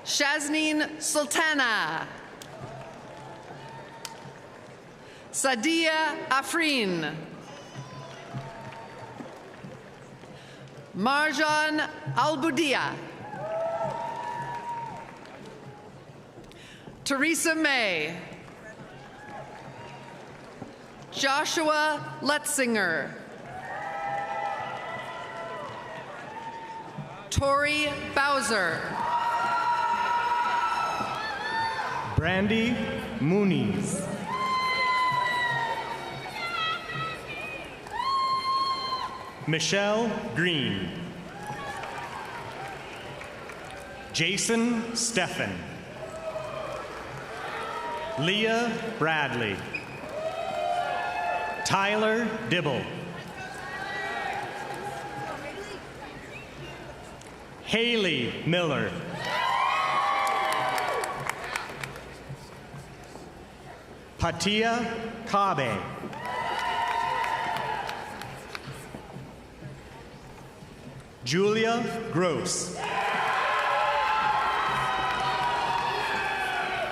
Shazneen Sultana. Sadia Afrin. Marjan Albudia. Teresa May. Joshua Letzinger. Tori Bowser. Brandy Muniz. Michelle Green. Jason Steffen. Leah Bradley. Tyler Dibble. Haley Miller. Patia Kabe. Julia Gross.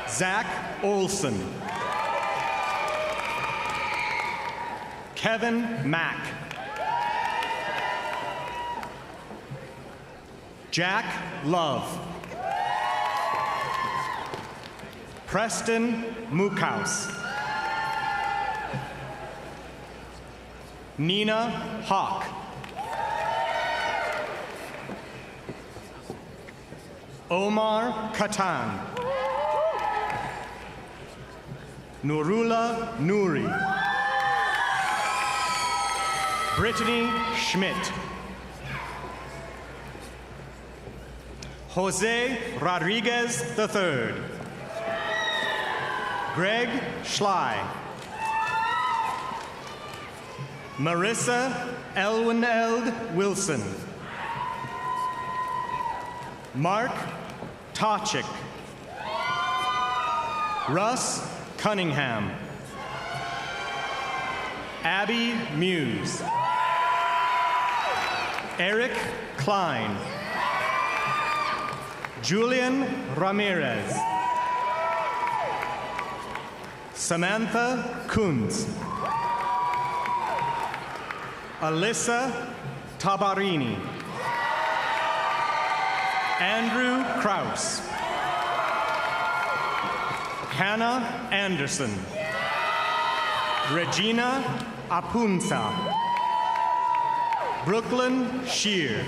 Zach Olson. Kevin Mack. Jack Love. Preston Mookhouse. Nina Hawk. Omar Katan. Nurullah Noori. Brittany Schmidt. Jose Rodriguez III. Greg Schley. Marissa Elwineld Wilson. Mark Tochik. Russ Cunningham. Abby Muse. Eric Klein. Julian Ramirez. Samantha Kunz. Alyssa Tabarini. Andrew Kraus. Hannah Anderson. Regina Apunza. Brooklyn Shear.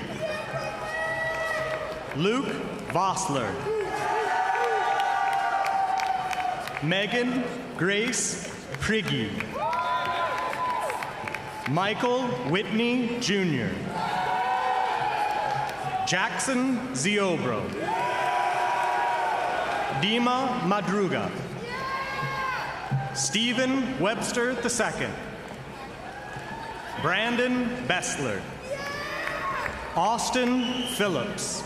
Luke Vossler. Megan Grace Priggy. Michael Whitney Jr. Jackson Ziobro. Dima Madruga. Stephen Webster II. Brandon Bessler. Austin Phillips.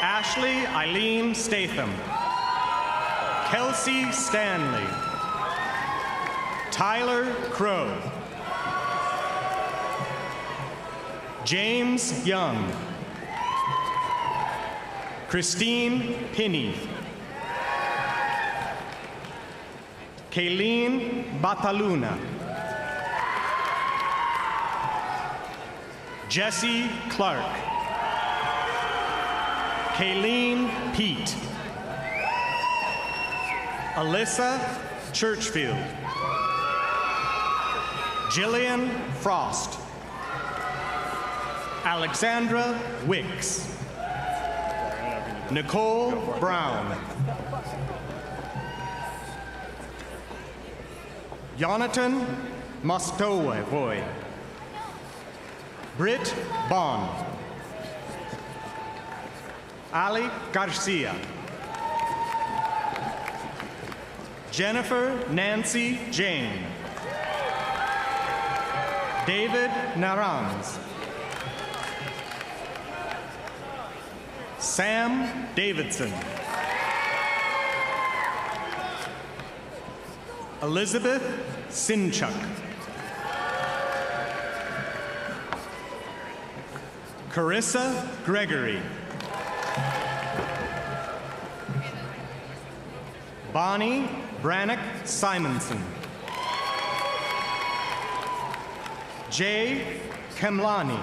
Ashley Eileen Statham. Kelsey Stanley. Tyler Crow. James Young. Christine Pinney. Kayleen Bataluna. Jesse Clark. Kayleen Pete. Alyssa Churchfield. Jillian Frost. Alexandra Wicks. Nicole Brown. Jonathan Mostovoy. Britt Bond. Ali Garcia. Jennifer Nancy Jane. David Naranz. Sam Davidson. Elizabeth Sinchuk. Carissa Gregory. Bonnie Brannock Simonson. Jay Kemlani.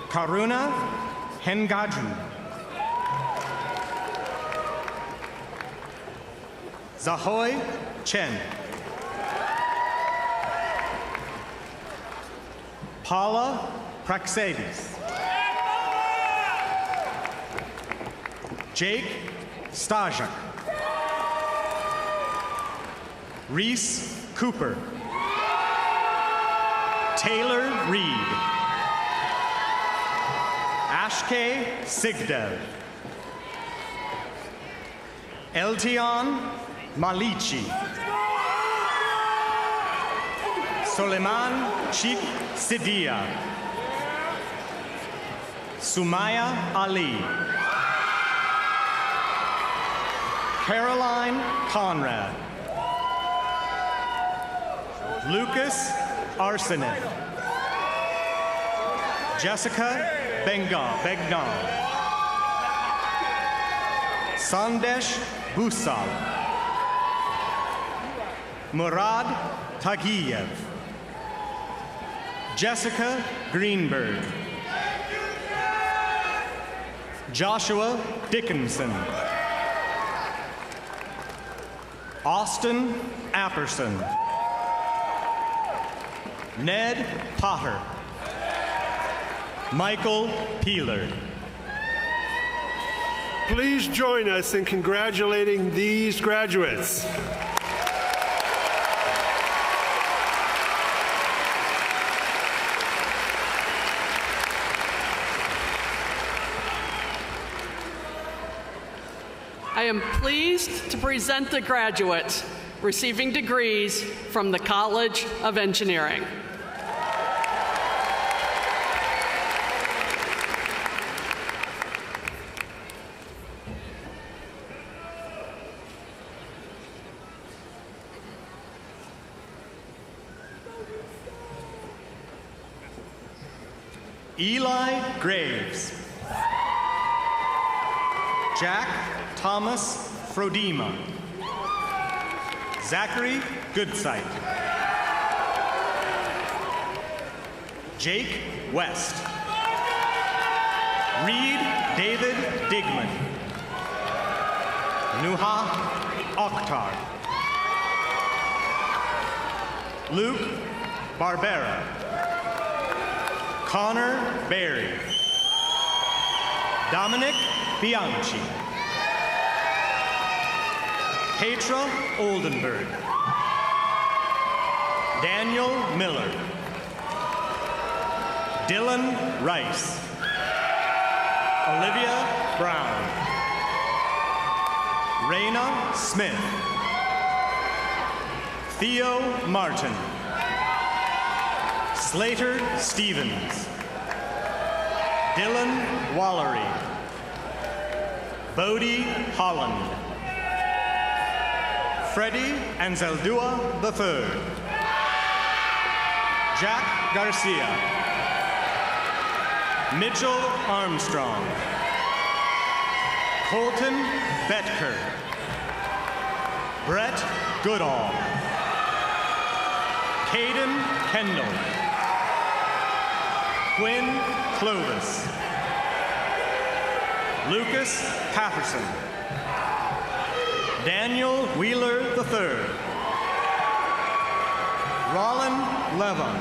Karuna Hengaju. Zahoy Chen. Paula Praxedis. Jake Stajak. Reese Cooper. Taylor Reed. Ashke Sigdev. Eltion Malichi. Soleiman Sheikh Sidia. Sumaya Ali. Caroline Conrad. Lucas Arsenet. Jessica Begnaw. Sandesh Busal. Murad Tagiyev. Jessica Greenberg. Joshua Dickinson. Austin Apperson. Ned Potter. Michael Peeler. Please join us in congratulating these graduates. I am pleased to present the graduates receiving degrees from the College of Engineering. Eli Graves. Jack Thomas Frodema. Zachary Goodsight. Jake West. Reed David Digman. Nuha Akhtar. Luke Barbera. Connor Berry. Dominic Bianchi. Petra Oldenburg. Daniel Miller. Dylan Rice. Olivia Brown. Raina Smith. Theo Martin. Slater Stevens. Dylan Wallery. Bodie Holland. Freddie Anzeldua III. Jack Garcia. Mitchell Armstrong. Colton Betker. Brett Goodall. Caden Kendall. Quinn Clovis. Lucas Patterson. Daniel Wheeler III. Rollin Levon.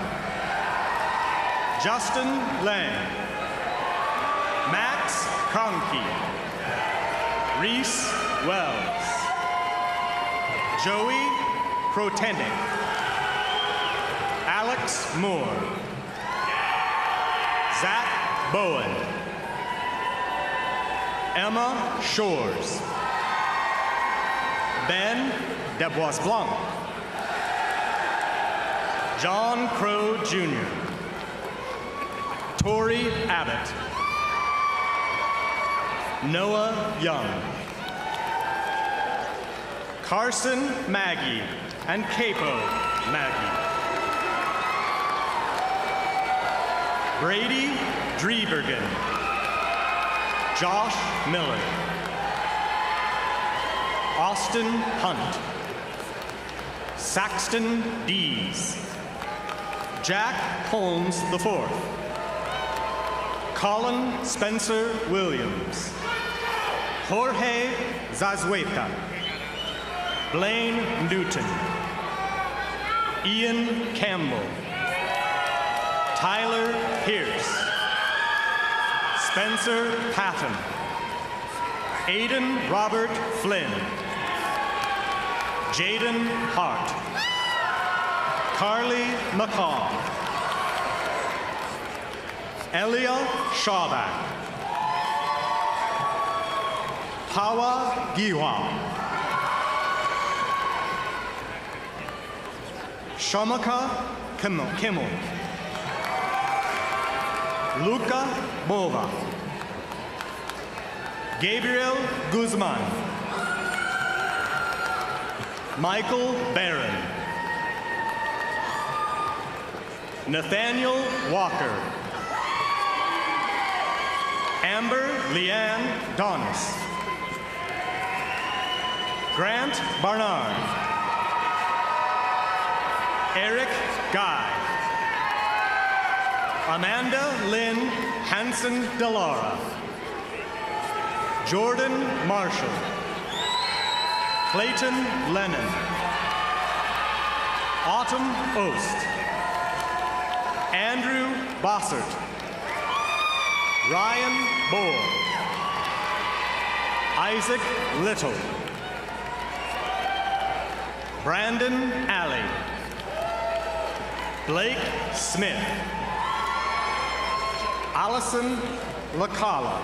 Justin Lang. Max Kroenke. Reese Wells. Joey Krotenick. Alex Moore. Zach Bowen. Emma Shores. Ben Debois-Blanc. John Crow Jr. Tori Abbott. Noah Young. Carson Maggie and Capo Maggie. Brady Driebergen. Josh Miller. Austin Hunt. Saxton Dees. Jack Holmes IV. Colin Spencer Williams. Jorge Zazueta. Blaine Newton. Ian Campbell. Tyler Pierce. Spencer Patton. Aiden Robert Flynn. Jaden Hart. Carly McCall. Elia Shawback. Hawa Giwa. Shamaka Kimmel. Luca Bova. Gabriel Guzman. Michael Barron. Nathaniel Walker. Amber Leanne Donis. Grant Barnard. Eric Guy. Amanda Lynn Hansen Delara. Jordan Marshall. Clayton Lennon. Autumn Ost. Andrew Bossert. Ryan Bohr. Isaac Little. Brandon Alley. Blake Smith. Allison LaCala.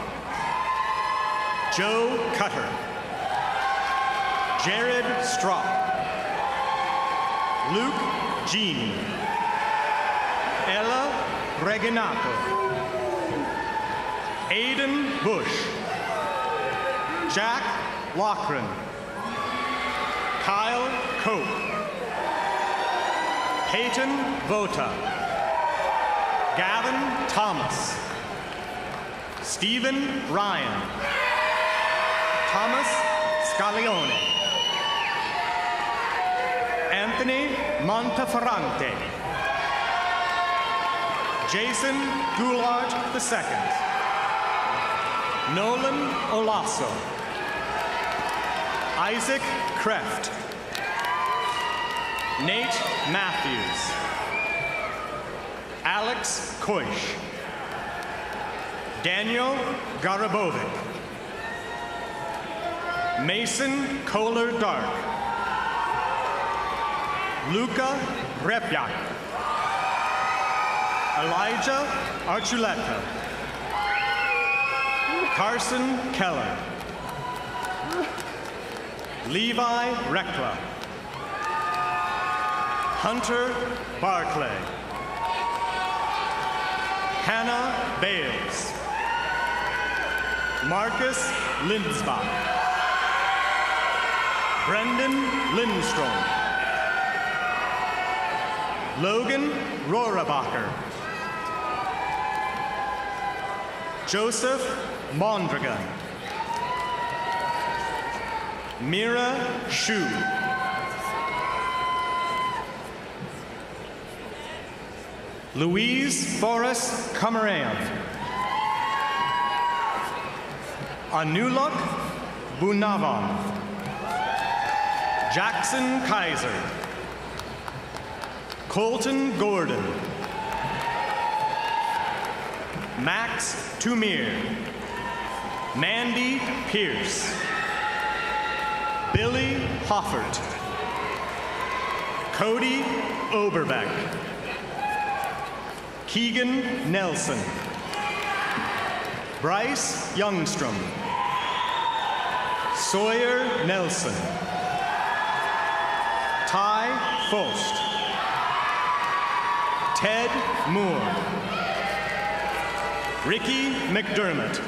Joe Cutter. Jared Stropp. Luke Jean. Ella Reginato. Aiden Bush. Jack Loughran. Kyle Cope. Peyton Vota. Gavin Thomas. Stephen Ryan. Thomas Scaglione. Anthony Monteferrante. Jason Goulart II. Nolan Olaso. Isaac Kreft. Nate Matthews. Alex Koish. Daniel Garabovic. Mason Kohler Dark. Luca Repyak. Elijah Archuleta. Carson Keller. Levi Rekla. Hunter Barclay. Hannah Bales. Marcus Lindsbach. Brendan Lindstrom. Logan Rohrabacher. Joseph Mondragon. Mira Shu. Louise Forrest Kamarayan. Anulok Bunavan. Jackson Kaiser. Colton Gordon. Max Tumir. Mandy Pierce. Billy Hoffert. Cody Oberbeck. Keegan Nelson. Bryce Youngstrom. Sawyer Nelson. Ty Fost. Ted Moore. Ricky McDermott.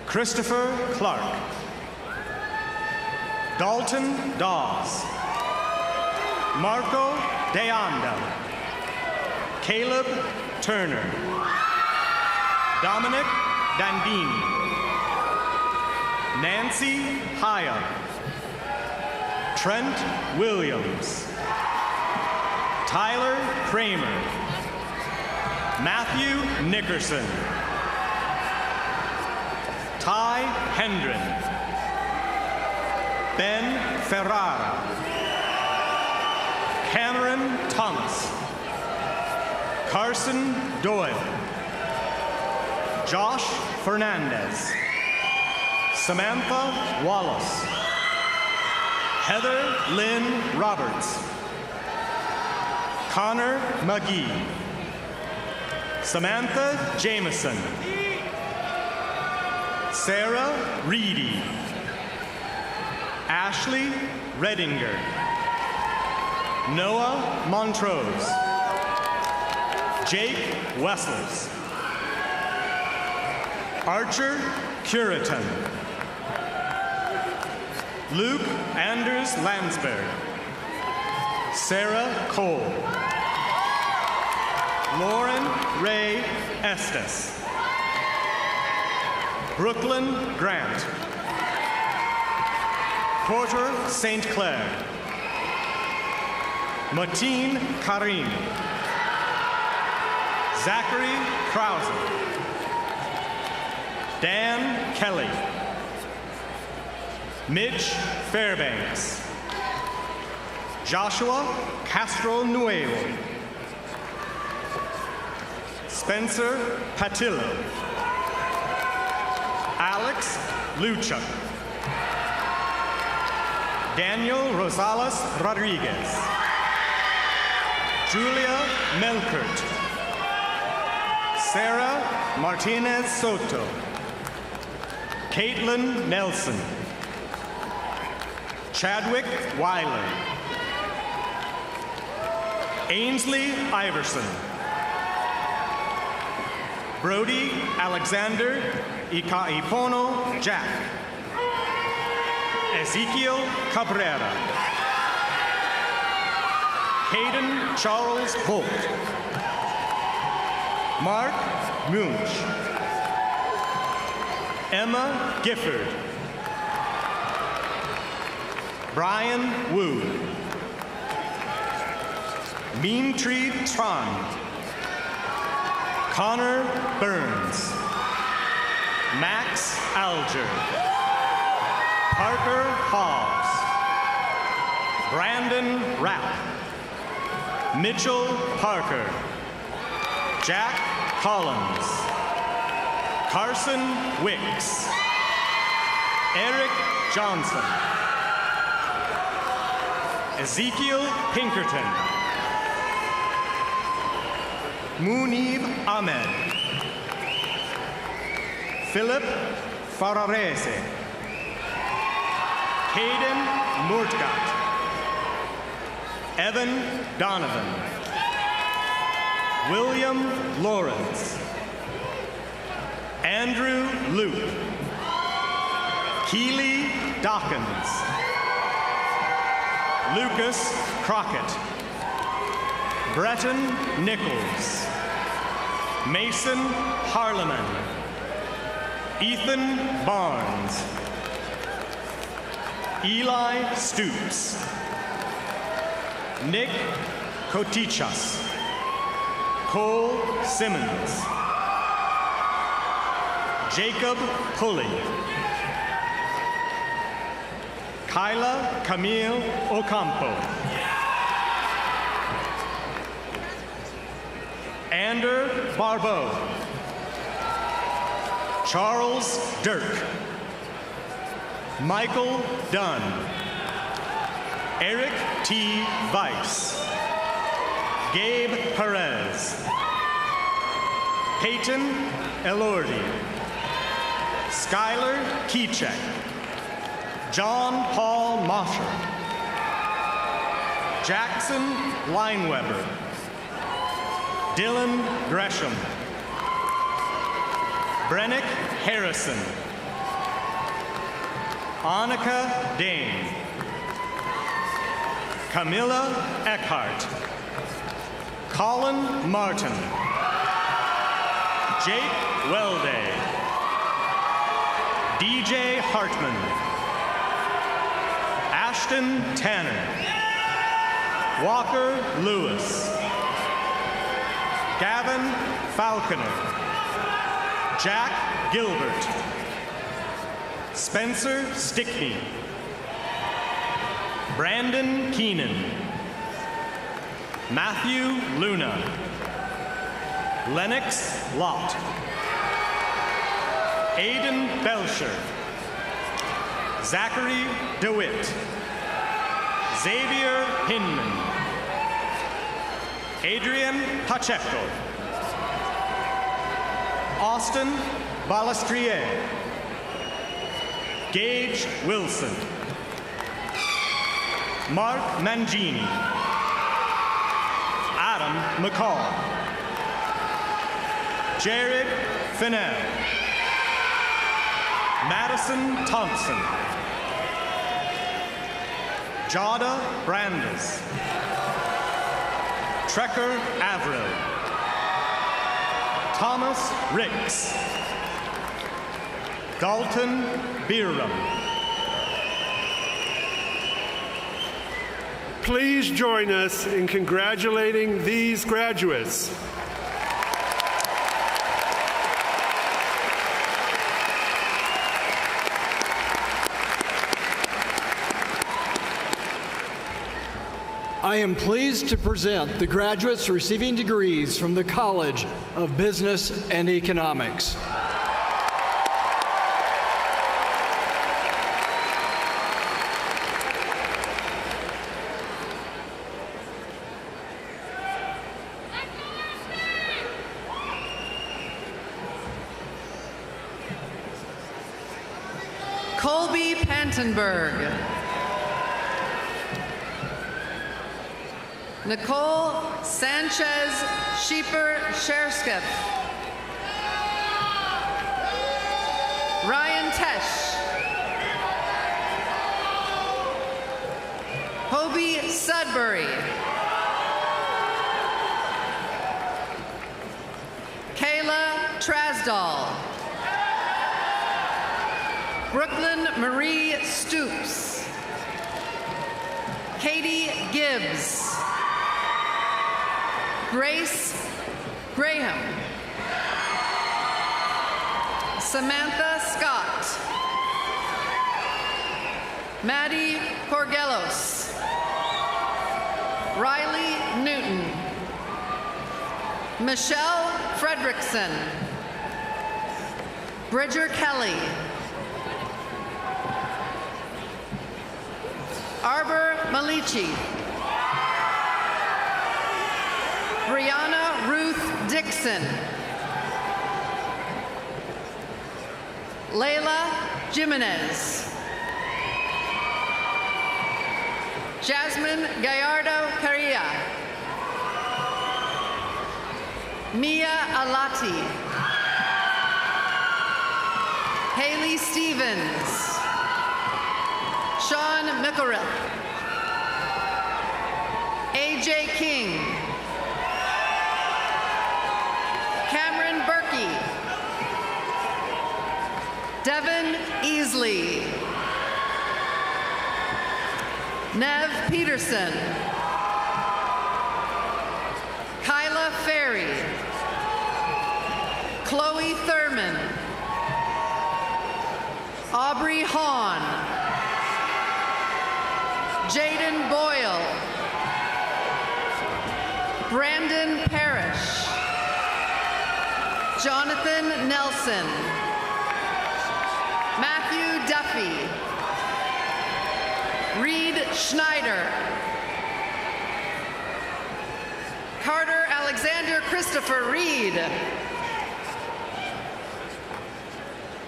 Christopher Clark. Dalton Dawes. Marco DeAnda. Caleb Turner. Dominic Dandini. Nancy Hyam. Trent Williams. Tyler Kramer. Matthew Nickerson. Ty Hendren. Ben Ferrara. Cameron Thomas. Carson Doyle. Josh Fernandez. Samantha Wallace. Heather Lynn Roberts. Connor McGee. Samantha Jameson. Sarah Reedy. Ashley Redinger. Noah Montrose. Jake Wessels. Archer Curitan. Luke Anders Landsberg. Sarah Cole. Lauren Ray Estes. Brooklyn Grant. Porter St. Clair. Mateen Karim. Zachary Krause. Dan Kelly. Mitch Fairbanks. Joshua Castro Nuevo. Spencer Patillo. Alex Luchuk. Daniel Rosales Rodriguez. Julia Melkert. Sarah Martinez Soto. Caitlin Nelson. Chadwick Weiler. Ainsley Iverson. Brody Alexander Ikaipono Jack. Ezekiel Cabrera. Hayden Charles Holt. Mark Munch. Emma Gifford. Brian Wu. Meantree Tron. Connor Burns. Max Alger. Parker Hobbs. Brandon Rapp. Mitchell Parker. Jack Collins. Carson Wicks. Eric Johnson. Ezekiel Pinkerton. Munib Ahmed. Philip Fararese. Caden Murtgat. Evan Donovan. William Lawrence. Andrew Luke. Keely Dawkins. Lucas Crockett. Breton Nichols. Mason Harleman. Ethan Barnes. Eli Stoops. Nick Kotichas. Cole Simmons. Jacob Pulley. Kyla Camille Ocampo. Ander Barbeau. Charles Dirk. Michael Dunn. Eric T. Weiss. Gabe Perez. Peyton Elordi. Skylar Keycheck. John Paul Mosher. Jackson Lineweber. Dylan Gresham. Brennick Harrison. Annika Dane. Camilla Eckhart. Colin Martin. Jake Welday. DJ Hartman. Ashton Tanner. Walker Lewis. Gavin Falconer. Jack Gilbert. Spencer Stickney. Brandon Keenan. Matthew Luna. Lennox Lott. Aiden Belcher. Zachary DeWitt. Xavier Hinman. Adrian Pacheco. Austin Balastrier. Gage Wilson. Mark Mangini. Adam McCall. Jared Fennell. Madison Thompson. Jada Brandes. Trekker Averill. Thomas Ricks. Dalton Bierram. Please join us in congratulating these graduates. I am pleased to present the graduates receiving degrees from the College of Business and Economics. Colby Pantenberg. Nicole Sanchez Sheeper-Sherskip. Ryan Tesh. Hobie Sudbury. Kayla Trasdall. Brooklyn Marie Stoops. Katie Gibbs. Grace Graham. Samantha Scott. Maddie Corgelos. Riley Newton. Michelle Fredrickson. Bridger Kelly. Arbor Malici. Brianna Ruth Dixon. Layla Jimenez. Jasmine Gallardo Carilla. Mia Alati. Haley Stevens. Sean Mickelrith. AJ King. Cameron Berkey. Devin Easley. Nev Peterson. Kyla Ferry. Chloe Thurman. Aubrey Hahn. Jaden Boyle. Brandon Parrish. Jonathan Nelson. Matthew Duffy. Reed Schneider. Carter Alexander Christopher Reed.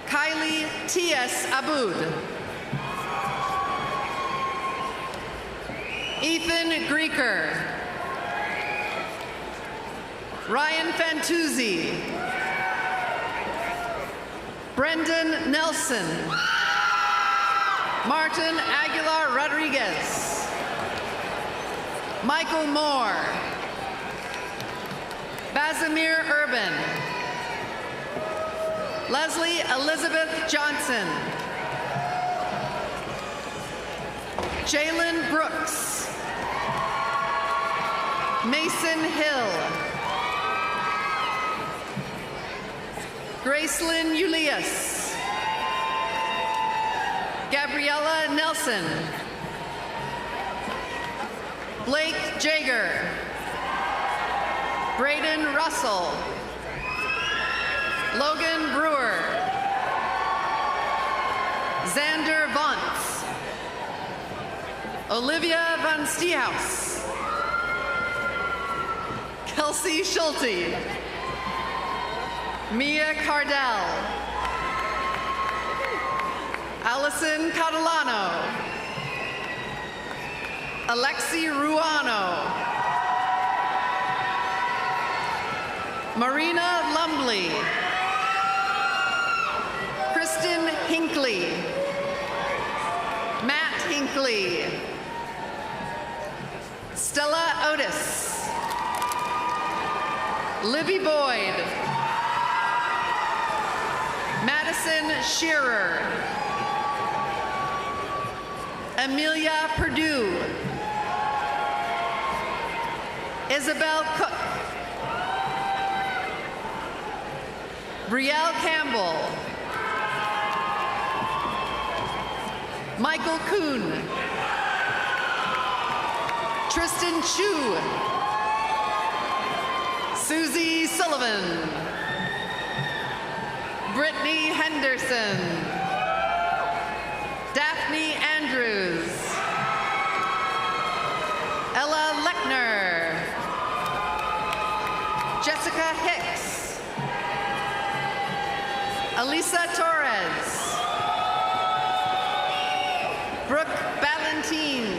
Kylie T.S. Aboud. Ethan Grieker. Ryan Fantuzzi. Brendan Nelson. Martin Aguilar Rodriguez. Michael Moore. Bazimir Urban. Leslie Elizabeth Johnson. Jalen Brooks. Mason Hill. Gracelyn Ulias. Gabriella Nelson. Blake Jager. Braden Russell. Logan Brewer. Xander Vontz. Olivia Van Stiehaus. Kelsey Schulte. Mia Cardell. Allison Catalano. Alexi Ruano. Marina Lumley. Kristen Hinckley. Matt Hinckley. Stella Otis. Libby Boyd. Madison Shearer. Amelia Perdue. Isabel Cook. Brielle Campbell. Michael Kuhn. Tristan Chu. Susie Sullivan. Brittany Henderson. Daphne Andrews. Ella Lechner. Jessica Hicks. Elisa Torres. Brooke Ballantine.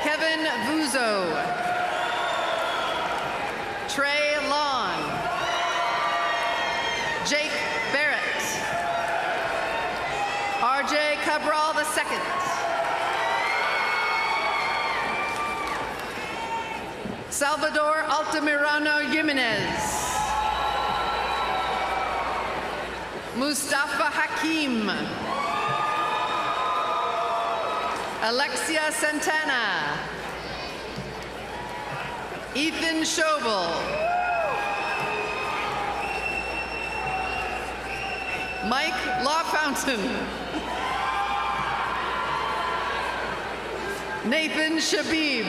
Kevin Dylan Vuzo. Trey Lawn. Jake Barrett. RJ Cabral II. Salvador Altamirano Jimenez. Mustafa Hakim. Alexia Santana. Ethan Schobel. Mike LaFountain. Nathan Shabib.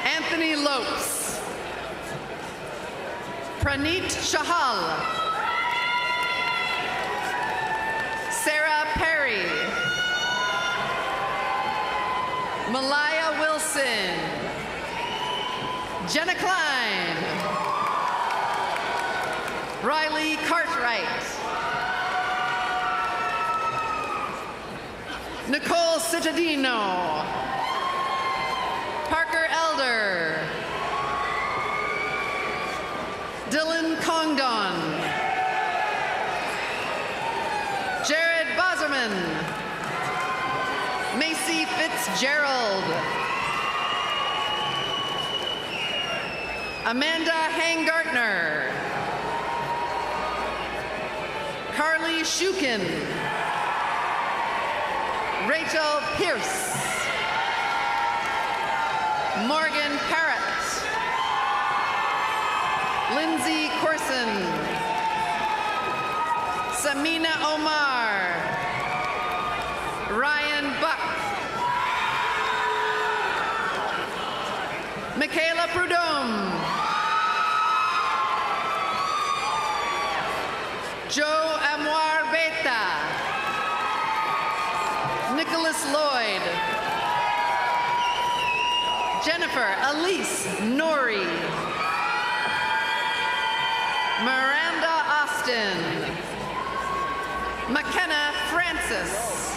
Anthony Lopes. Praneet Shahal. Sarah Perry. Malaya Wilson. Jenna Klein. Riley Cartwright. Nicole Cittadino. Parker Elder. Dylan Congdon. Jared Boserman. Macy Fitzgerald. Amanda Hangartner. Carly Shukin. Rachel Pierce. Morgan Parrott. Lindsay Corson. Samina Omar. Ryan Buck. Michaela Prudhomme. Joe Amwar Beta. Nicholas Lloyd. Jennifer Elise Nori. Miranda Austin. McKenna Francis.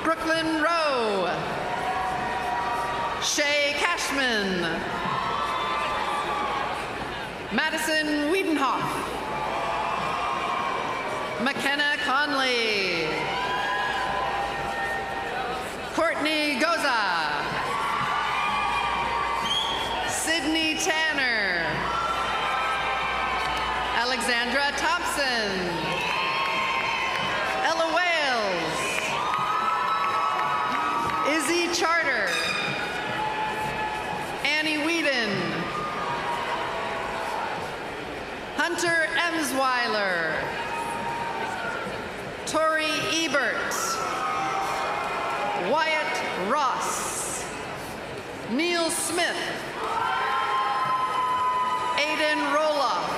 Brooklyn Rowe. Shay Cashman. Madison Wiedenhoff. McKenna Conley. Courtney Goza. Sydney Tanner. Alexandra Thompson. Ella Wales. Izzy Charter. Annie Whedon. Hunter Emsweiler. Tori Ebert. Wyatt Ross. Neil Smith. Aiden Roloff.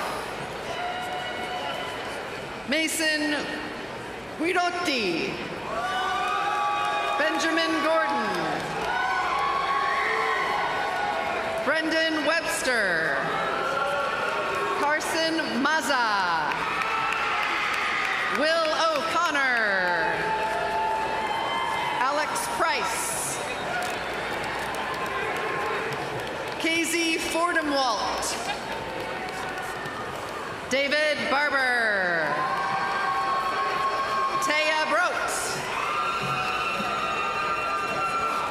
Mason Guidotti. Benjamin Gordon. Brendan Webster. Carson Maza. Will O'Connor. Alex Price. Casey Fordham-Walt. David Barber. Taya Brotes.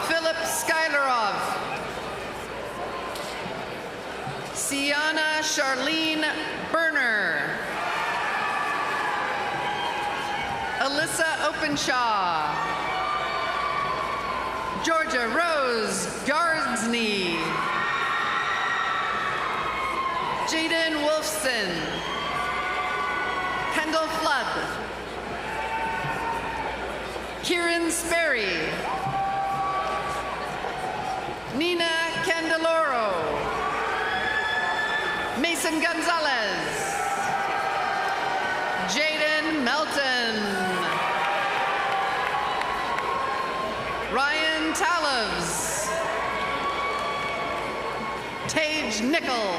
Philip Skylarov. Sienna Charlene Berner. Alyssa Openshaw. Georgia Rose Gardsney. Jaden Wolfson. Kendall Flood. Kieran Sperry. Nina Candeloro. Mason Gonzalez. Jaden Melton. Ryan Talovs. Tage Nickel.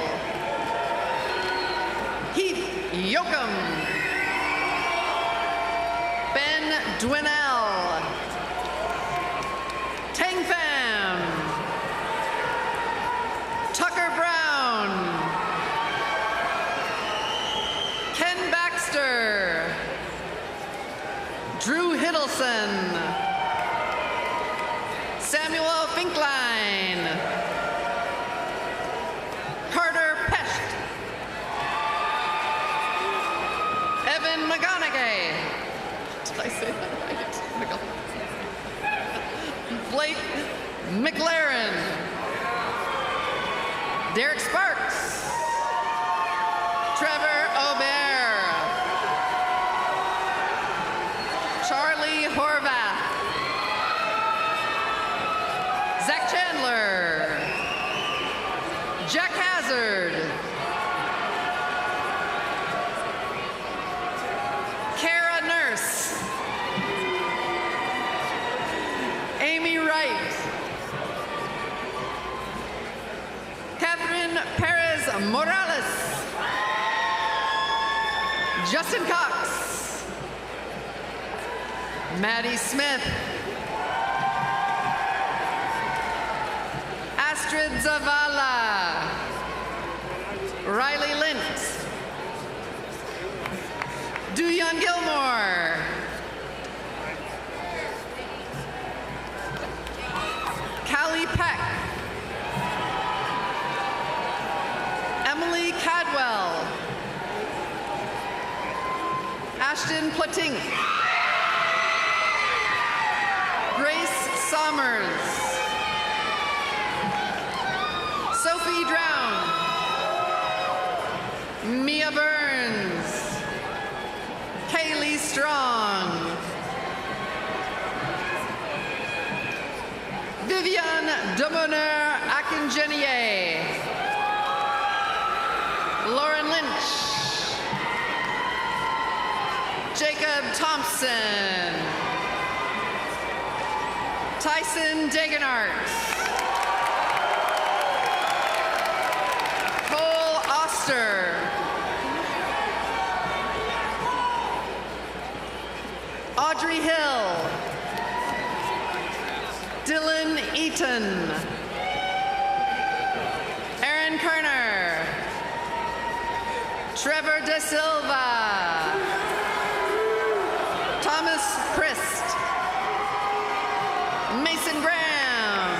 Heath Yoakum. Ben Dwinell. Tang Pham, Tucker Brown, Ken Baxter, Drew Hiddleston, Samuel Finkline, Carter Pesht, Evan McGonaghy. Did I say that right? Blake McLaren, Derek Sparks, Trevor Aubert, Charlie Horvath, Zach Chandler, Jack Hazard, Kara Nurse, Amy Wright, Catherine Perez Morales, Justin Cox, Maddie Smith, Astrid Zavala, Riley Lint, Duyan Gilmore, Callie Peck, Emily Cadwell, Ashton Platink, Grace Sommers, Sophie Drown, Mia Burns, Kaylee Strong, Vivian Demoner Akingenier, Lauren Lynch, Jacob Thompson, Tyson Dagenart, Cole Oster, Audrey Hill, Dylan Eaton, Aaron Kerner, Trevor De Silva, Thomas Christ, Mason Graham,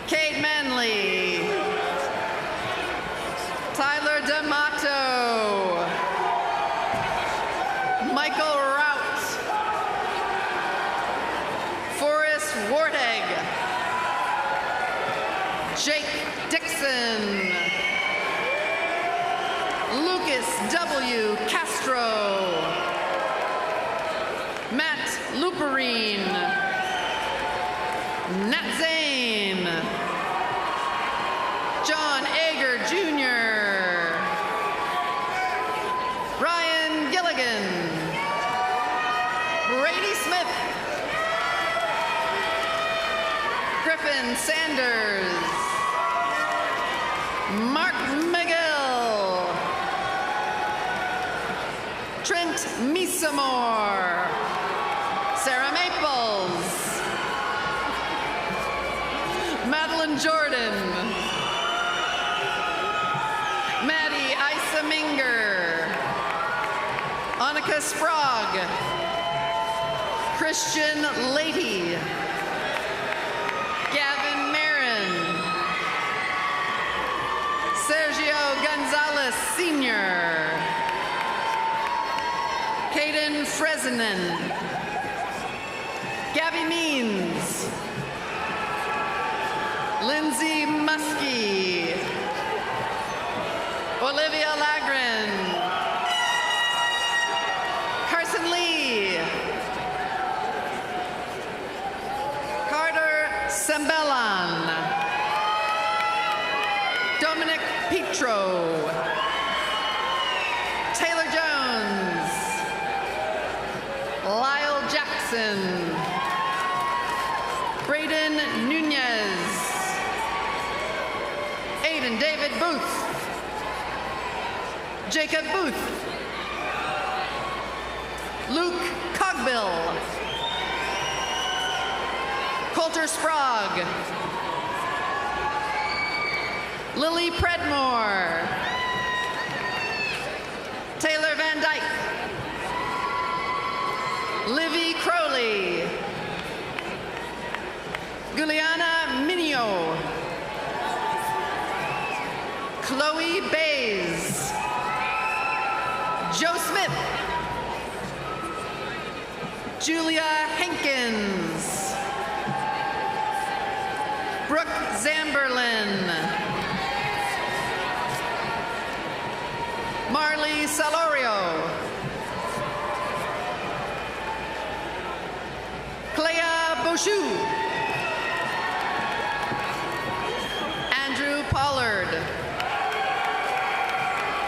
Cade Manley, Tyler D'Amato, Michael Rout, Forrest Warteg, Jake Dixon, Lucas W. Castro, Matt Luperine, Nat Zane, John Ager Jr., Ryan Gilligan, Brady Smith, Griffin Sanders, Mark McGill, Trent Misamore, Sarah Maples, Madeline Jordan, Maddie Isaminger, Annika Sprague, Christian Leahy, Gavin Marin, Sergio Gonzalez Sr., Caden Fresinen, Gabby Means, Lindsay Muskie, Olivia Lagren, Carson Lee, Carter Sembellan, Dominic Petro, Taylor Jones, Lyle Jackson, Braden Nunez, Aiden David Booth, Jacob Booth, Luke Cogbill, Coulter Sprague, Lily Predmore, Taylor Van Dyke, Livy Crowley, Guliana Minio, Chloe Bays, Joe Smith, Julia Hankins, Brooke Zamberlin, Marley Salorio, Clea Bouchou, Andrew Pollard,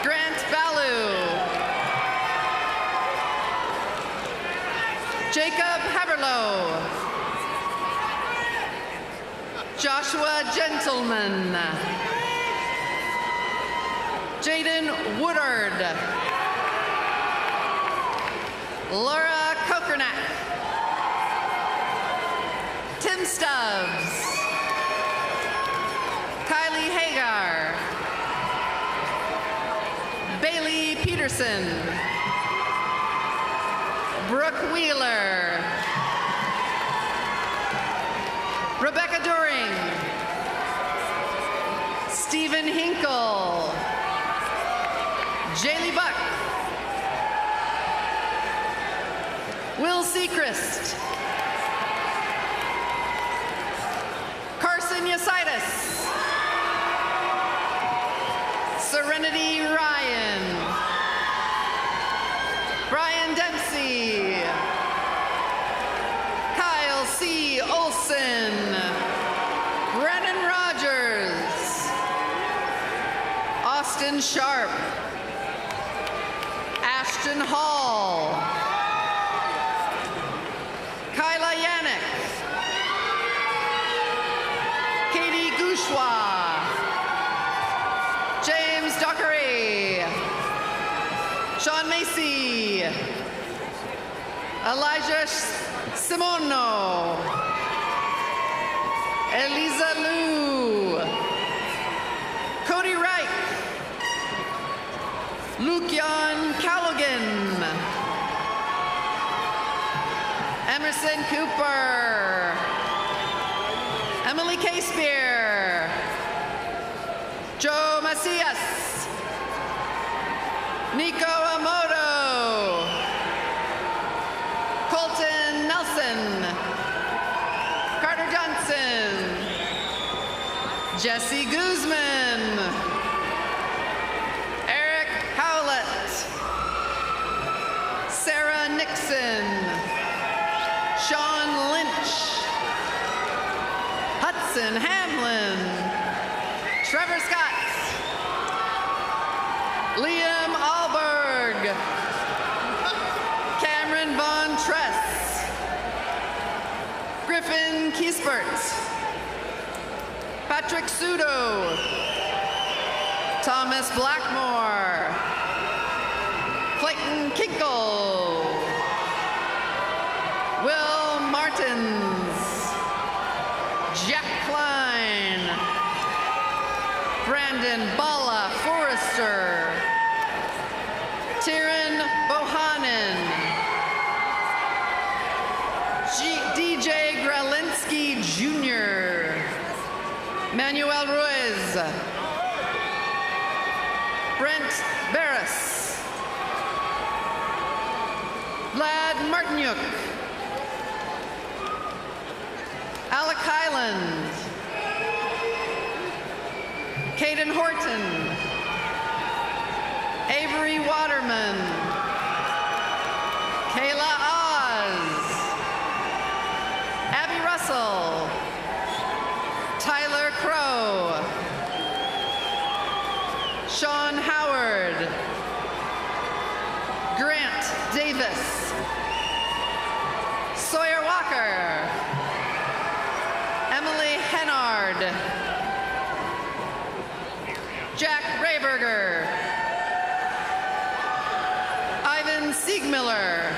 Grant Ballou, Jacob Haberlow, Joshua Gentleman, Jaden Woodard, Laura Kokernak, Tim Stubbs, Kylie Hagar, Bailey Peterson, Brooke Wheeler, Rebecca Doring, Stephen Hinkle, Jaylee Buck, Will Seacrest, Carson Yasitis, Serenity Ryan, Brian Dempsey, Kyle C. Olson, Brennan Rogers, Austin Sharp, Ashton Hall, Kyla Yannick, Katie Gouchois, James Dockery, Sean Macy, Elijah Simono, Eliza Liu, Cody Reich, Lukian Callaghan, Emerson Cooper, Emily K. Spear, Joe Macias, Nico Amoto, Colton Nelson, Carter Johnson, Jesse Guzman, Eric Howlett, Sarah Nixon, Sean Lynch, Hudson Hamlin, Trevor Scott, Liam Alberg, Cameron Von Tress, Griffin Kiespert, Patrick Sudo, Thomas Blackmore, Clayton Kinkle, Will Martins, Jack Klein, Brandon Bala Forrester, Tyron Bohannon, DJ Gralinsky Jr., Manuel Ruiz, Brent Barris, Vlad Martinyuk, Alec Highland, Caden Horton, Avery Waterman, Kayla Oz, Abby Russell, Tyler Crow, Sean Howard, Grant Davis, Sawyer Walker, Emily Hennard, Jack Rayberger, Ivan Siegmiller,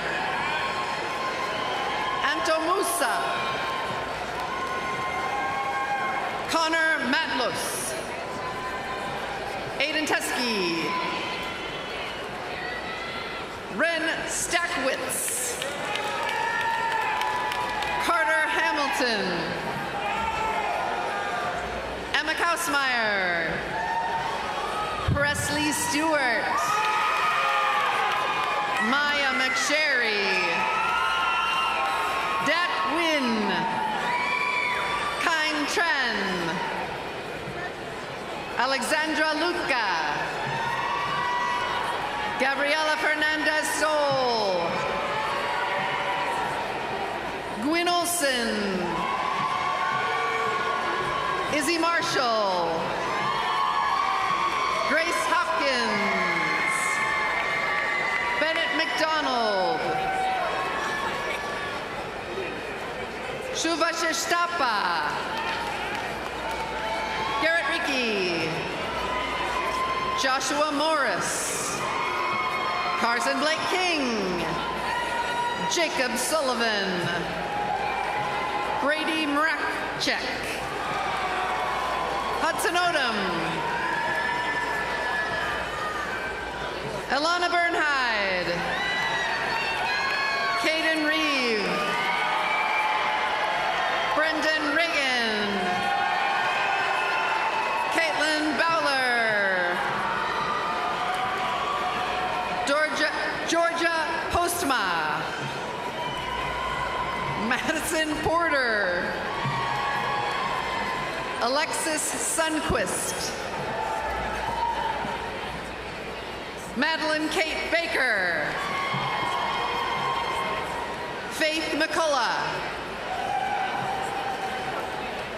Anto Musa, Connor Matlos. Aiden Teskey. Ren Stackwitz. Carter Hamilton. Emma Kausmeyer. Presley Stewart. Maya McSherry. Dat Win. Kain Tran. Alexandra Luca. Gabriela Fernandez Sol. Gwyn Olson. Izzy Marshall. Grace Hopkins. Bennett McDonald. Shubhashish Thapa. Garrett Ricky. Joshua Morris. Carson Blake King. Jacob Sullivan. Brady Mrakchek. Hudson Odom. Elana Bernhide. Caden Reeve. Brendan Reagan. Caitlin Bowler. Georgia Postma. Madison Porter. Alexis Sunquist. Madeline Kate Baker. Faith McCullough.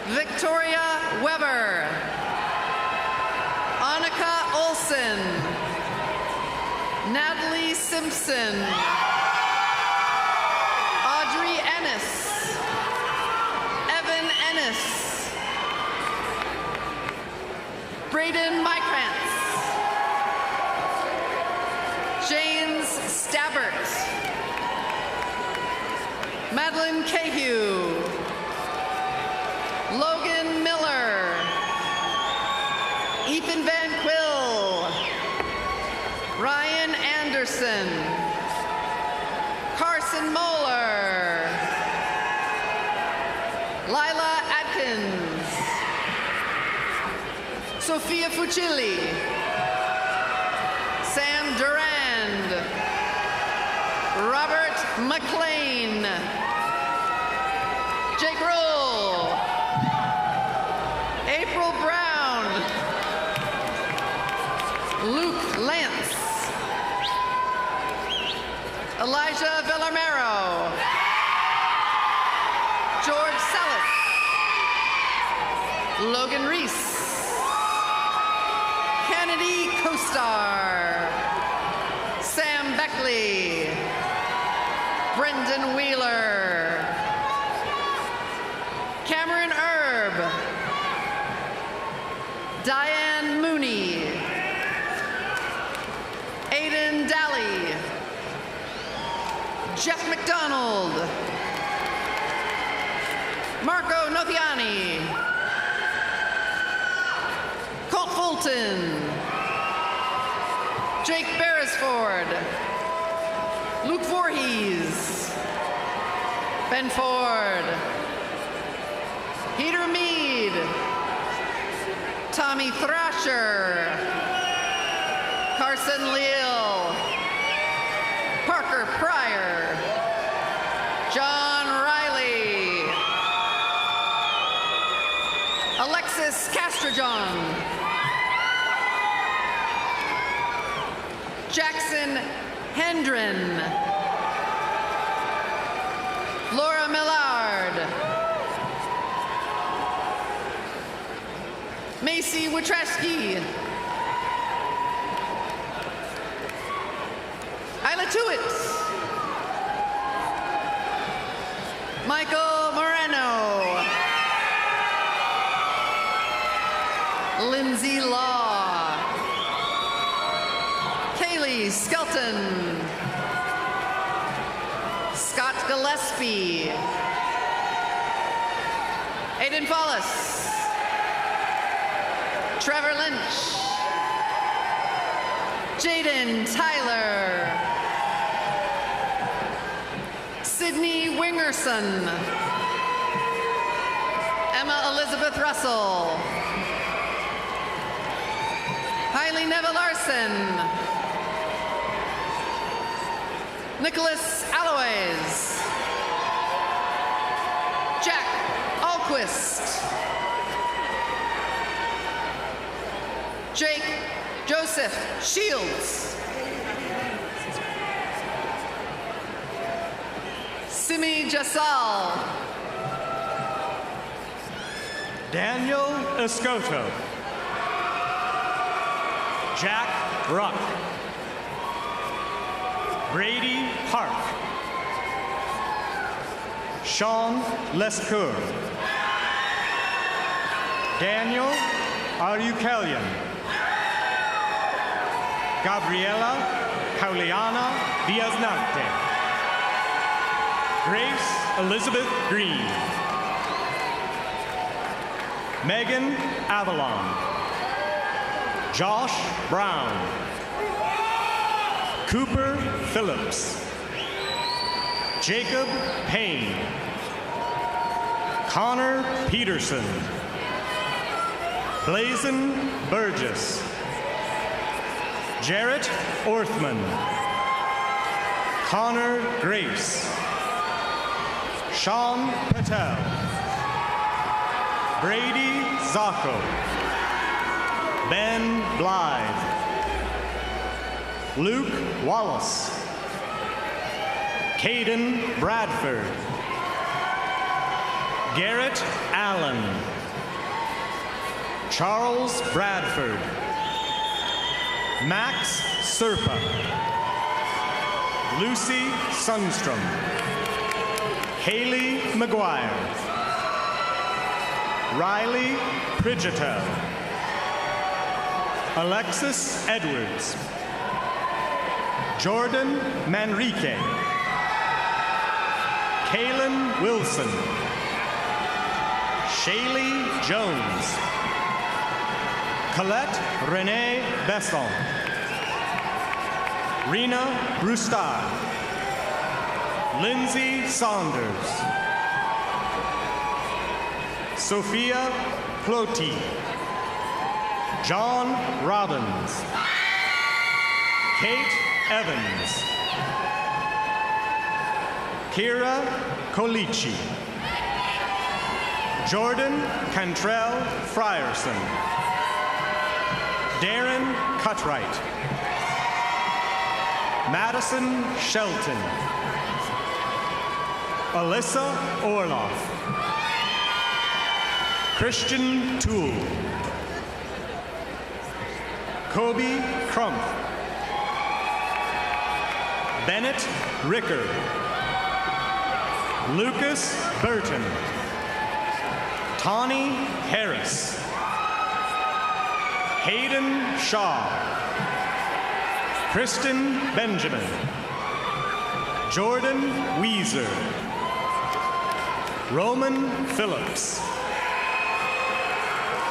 Victoria Weber. Annika Olson. Natalie Simpson. Audrey Ennis. Evan Ennis. Braden Mykrantz. James Stabbert. Madeline Cahew. Logan Miller. Ethan Van Quill. Ryan Anderson. Carson Moeller. Lila Atkins. Sophia Fucilli. Sam Durand. Robert McLean. Jake Roll. April Brown. Luke Lance. Elijah Villamero. George Sellis. Logan Reese. Kennedy Kostar. Sam Beckley. Brendan Wheeler. Cameron Erb. Diane Mooney. Aiden Daly. Jeff McDonald. Marco Nothiani. Colt Fulton. Jake Beresford. Luke Voorhees. Ben Ford. Peter Mead. Tommy Thrasher. Carson Leal. Parker Pryor. John Riley. Alexis Castrojohn. Jackson Hendren. Laura Millard. Macy Witreski. Isla Tuitt. Michael Moreno. Lindsay Law. Kaylee Skelton. Scott Gillespie. Aiden Follis. Trevor Lynch. Jaden Tyler. Sydney Wingerson. Emma Elizabeth Russell. Hailey Neva Larson. Nicholas Alloways. Jack Alquist. Jake Joseph Shields. Simi Jasal. Daniel Escoto. Jack Ruck. Brady Park. Sean Lescoeur. Daniel Arukelian. Gabriela Pauliana Villaznante. Grace Elizabeth Green. Megan Avalon. Josh Brown. Cooper Phillips. Jacob Payne. Connor Peterson. Blazon Burgess. Jarrett Orthman. Connor Grace. Sean Patel. Brady Zacco. Ben Blythe. Luke Wallace. Caden Bradford. Garrett Allen. Charles Bradford. Max Serpa. Lucy Sundstrom. Haley McGuire. Riley Pridgetel. Alexis Edwards. Jordan Manrique. Kaylin Wilson. Shaylee Jones. Colette Renee Besson. Rena Brustad. Lindsay Saunders. Sophia Ploti. John Robbins. Kate Evans. Kira Colici. Jordan Cantrell Frierson. Darren Cutright. Madison Shelton. Alyssa Orloff. Christian Toole. Kobe Crump. Bennett Ricker. Lucas Burton. Tawny Harris. Hayden Shaw. Kristen Benjamin. Jordan Weezer. Roman Phillips.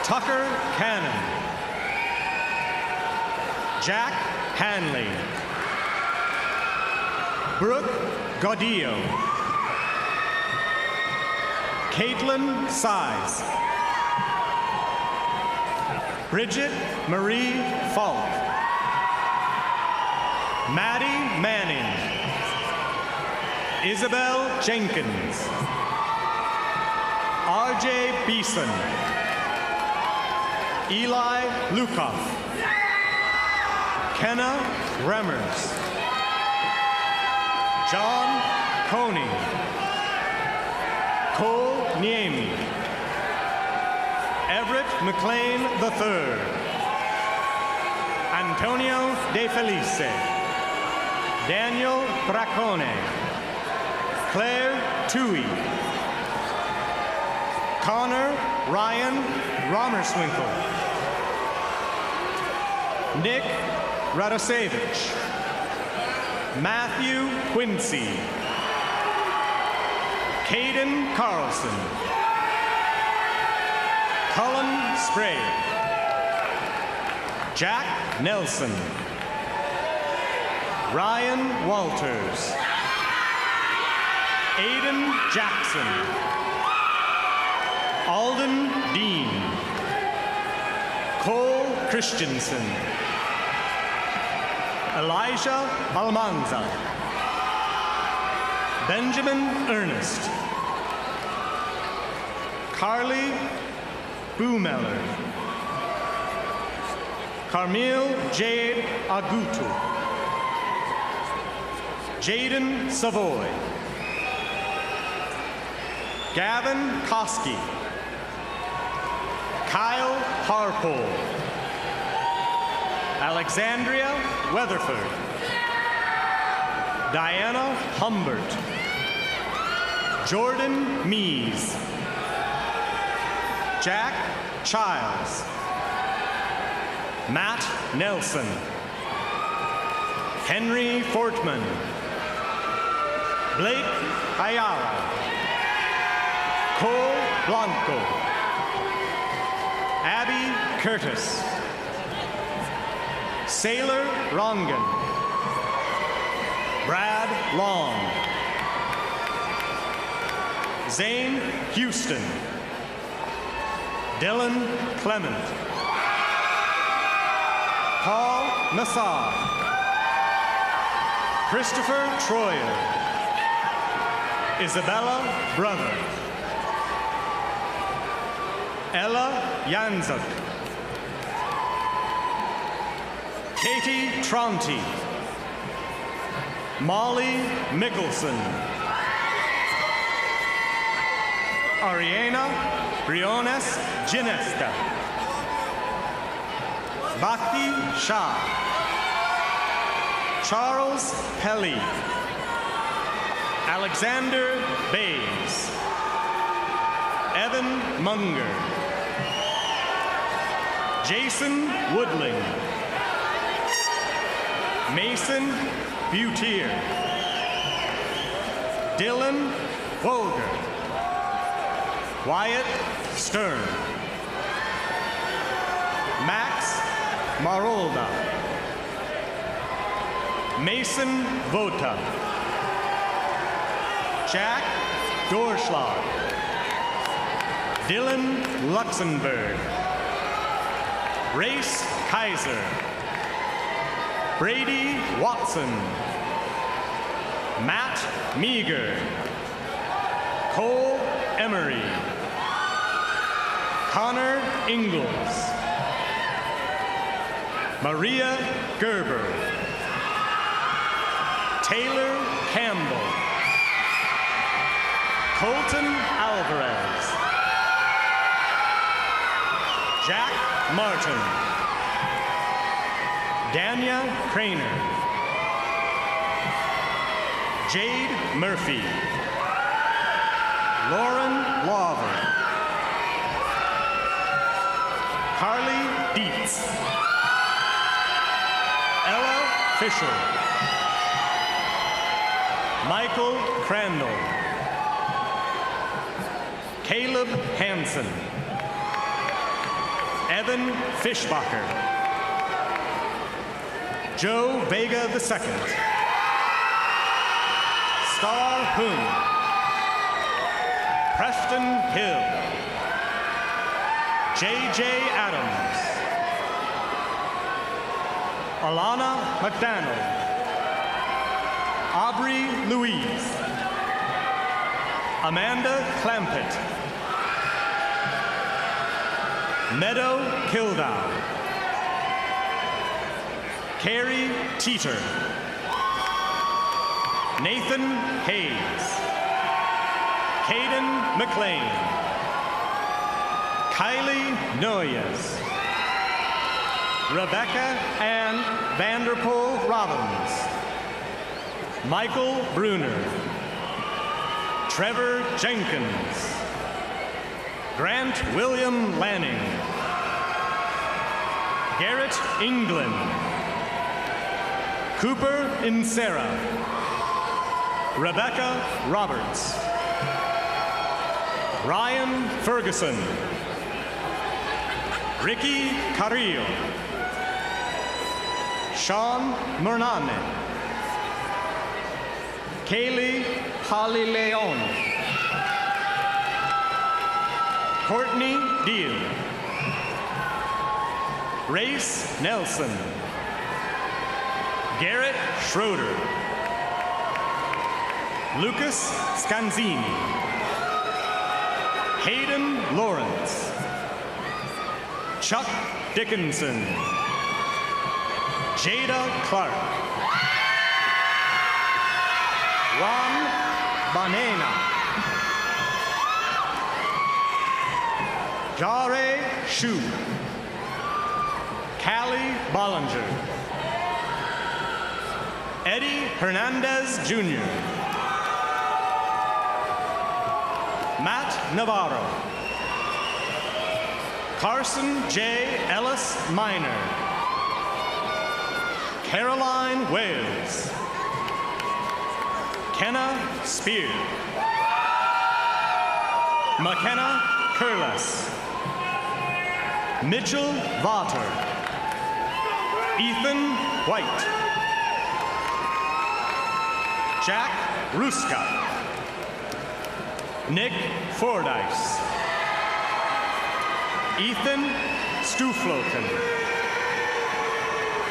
Tucker Cannon. Jack Hanley. Brooke Godillo. Caitlin Size. Bridget Marie Falk. Maddie Manning. Isabel Jenkins. RJ Beeson. Eli Lukoff. Kenna Remmers. John Coney. Cole Niemi. Everett McLean III. Antonio De Felice. Daniel Bracone. Claire Tui. Connor Ryan Romerswinkle. Nick Radosevich. Matthew Quincy. Caden Carlson. Cullen Sprague. Jack Nelson. Ryan Walters. Aiden Jackson. Alden Dean. Cole Christensen. Elijah Almanza. Benjamin Ernest. Carly Boomeller. Carmel Jade Agutu. Jaden Savoy. Gavin Koski. Kyle Harpole. Alexandria Weatherford. Diana Humbert. Jordan Mees. Jack Childs. Matt Nelson. Henry Fortman. Blake Ayala. Cole Blanco. Abby Curtis. Sailor Rongan. Brad Long. Zane Houston. Dylan Clement. Paul Nassar. Christopher Troyer. Isabella Brother. Ella Janzuk. Katie Tronti. Molly Mickelson. Ariana Briones Ginesta. Bhakti Shah. Charles Pelly. Alexander Bays. Evan Munger. Jason Woodling. Mason Butier. Dylan Wolger. Wyatt Stern. Max Marolda. Mason Vota. Jack Dorschlag. Dylan Luxembourg. Race Kaiser. Brady Watson. Matt Meager. Cole Emery. Connor Ingalls. Maria Gerber. Taylor Campbell. Colton Alvarez. Jack Martin. Dania Craner. Jade Murphy. Lauren Lawver. Carly Dietz. Ella Fisher. Michael Crandall. Caleb Hansen. Evan Fishbacher. Joe Vega II. Star Hoon. Preston Hill. J.J. Adams. Alana McDonald. Aubrey Louise. Amanda Clampett. Meadow Kildow. Carrie Teeter. Nathan Hayes. Caden McLean. Kylie Noyes. Rebecca Ann Vanderpool Robbins. Michael Bruner. Trevor Jenkins. Grant William Lanning. Garrett England. Cooper Insera. Rebecca Roberts. Ryan Ferguson. Ricky Carrillo. Sean Murnane. Kaylee Halileon. Courtney Deal. Race Nelson. Garrett Schroeder. Lucas Scanzini. Hayden Lawrence. Chuck Dickinson. Jada Clark. Juan Banana. Jare Shu. Callie Bollinger. Eddie Hernandez Jr. Matt Navarro. Carson J. Ellis Minor. Caroline Wales. Kenna Spear. McKenna Curlis. Mitchell Vater. Ethan White. Jack Ruska. Nick Fordyce. Ethan Stufloten.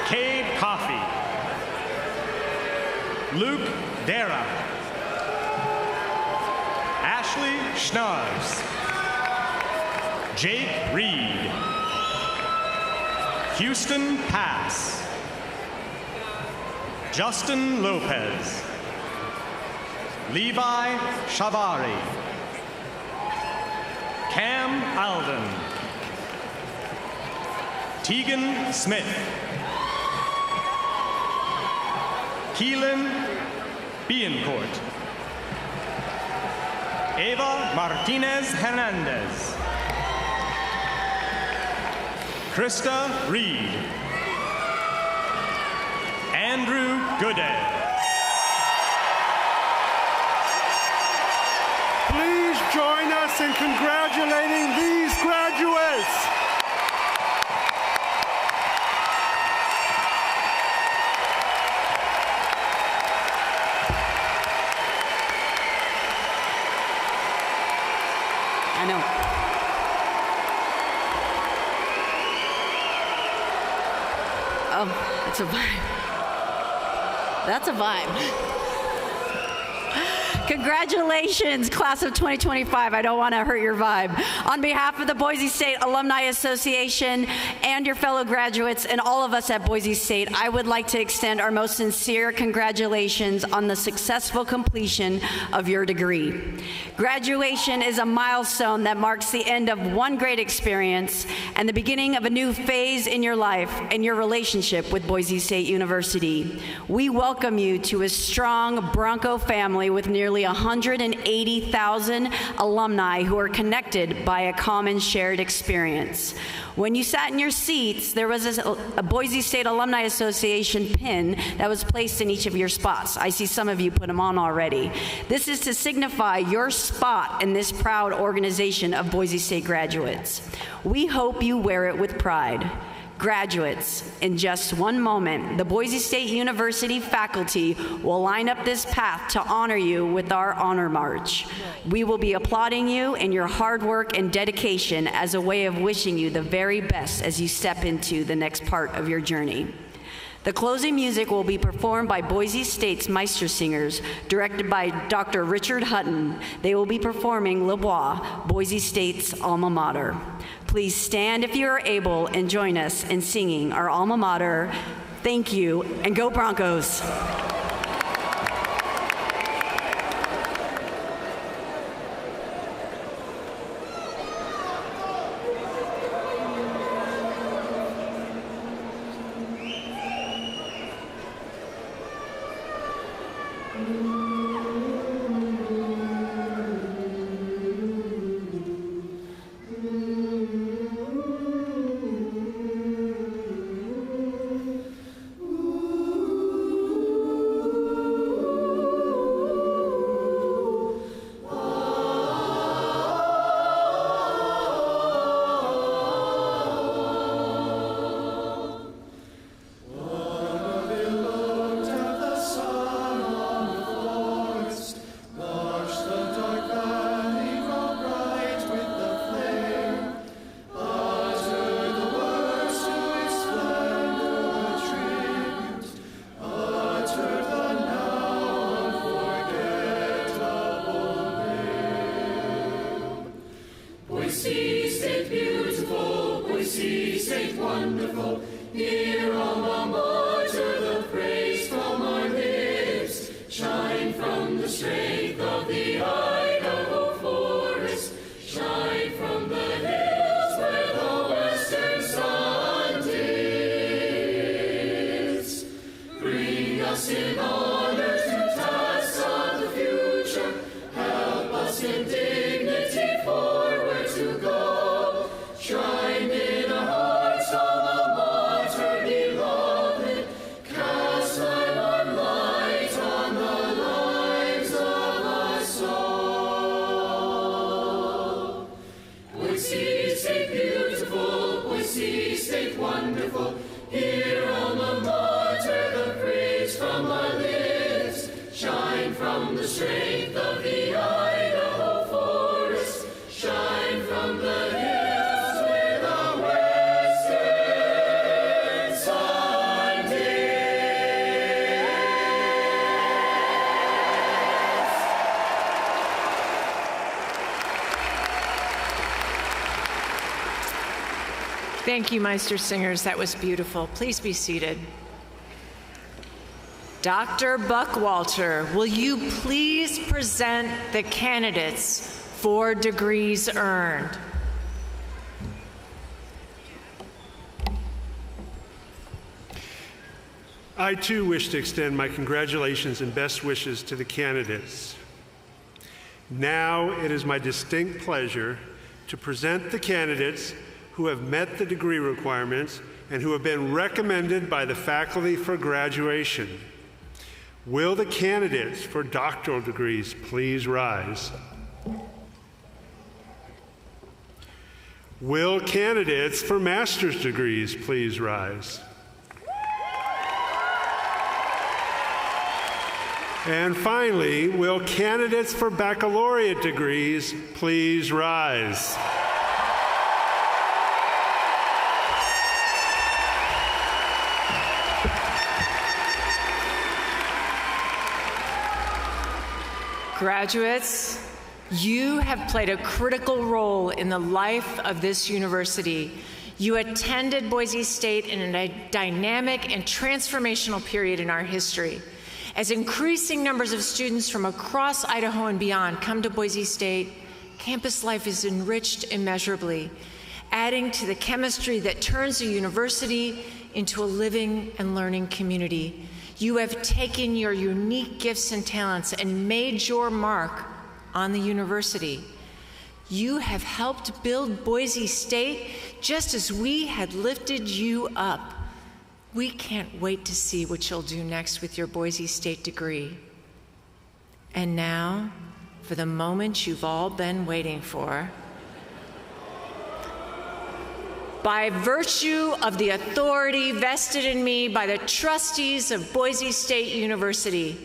Cade Coffey. Luke Dara. Ashley Schnars. Jake Reed. Houston Pass. Justin Lopez. Levi Shavari. Cam Alden. Tegan Smith. Keelan Biencourt. Eva Martinez Hernandez. Krista Reed. Andrew Goodale. Please join us in congratulating these graduates. I know. Oh, that's a vibe. That's a vibe. Congratulations, class of 2025. I don't want to hurt your vibe. On behalf of the Boise State Alumni Association and your fellow graduates and all of us at Boise State, I would like to extend our most sincere congratulations on the successful completion of your degree. Graduation is a milestone that marks the end of one great experience and the beginning of a new phase in your life and your relationship with Boise State University. We welcome you to a strong Bronco family with nearly 180,000 alumni who are connected by a common shared experience. When you sat in your seats, there was a Boise State Alumni Association pin that was placed in each of your spots. I see some of you put them on already. This is to signify your spot in this proud organization of Boise State graduates. We hope you wear it with pride. Graduates, in just one moment, the Boise State University faculty will line up this path to honor you with our honor march. We will be applauding you and your hard work and dedication as a way of wishing you the very best as you step into the next part of your journey. The closing music will be performed by Boise State's Meister Singers, directed by Dr. Richard Hutton. They will be performing Le Bois, Boise State's alma mater. Please stand if you are able and join us in singing our alma mater. Thank you, and go Broncos. Ooh. State wonderful, dear alma mater, the praise from our lips, shine from the strength of the Idaho forest, shine from the hills where the western sun dips. Bring us in honor to tasks of the future, help us in dignity forward to go, shine in our hearts, alma mater beloved, cast thy warm light on the lives of us all. Boise State beautiful, Boise State wonderful, hear alma mater, the praise from our lips, shine from the strength of the Idaho forest, shine from the hills where the western sun dips. Thank you, Meister Singers. That was beautiful. Please be seated. Dr. Buckwalter, will you please present the candidates for degrees earned? I too wish to extend my congratulations and best wishes to the candidates. Now it is my distinct pleasure to present the candidates who have met the degree requirements and who have been recommended by the faculty for graduation. Will the candidates for doctoral degrees please rise? Will candidates for master's degrees please rise? And finally, will candidates for baccalaureate degrees please rise? Graduates, you have played a critical role in the life of this university. You attended Boise State in a dynamic and transformational period in our history. As increasing numbers of students from across Idaho and beyond come to Boise State, campus life is enriched immeasurably, adding to the chemistry that turns the university into a living and learning community. You have taken your unique gifts and talents and made your mark on the university. You have helped build Boise State just as we had lifted you up. We can't wait to see what you'll do next with your Boise State degree. And now, for the moment you've all been waiting for. By virtue of the authority vested in me by the trustees of Boise State University,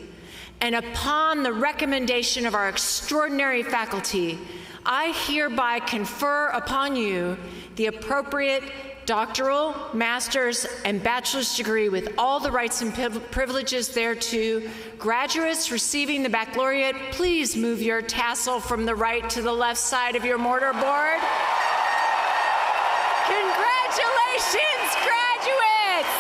and upon the recommendation of our extraordinary faculty, I hereby confer upon you the appropriate doctoral, master's, and bachelor's degree with all the rights and privileges thereto. Graduates receiving the baccalaureate, please move your tassel from the right to the left side of your mortarboard. Congratulations, graduates!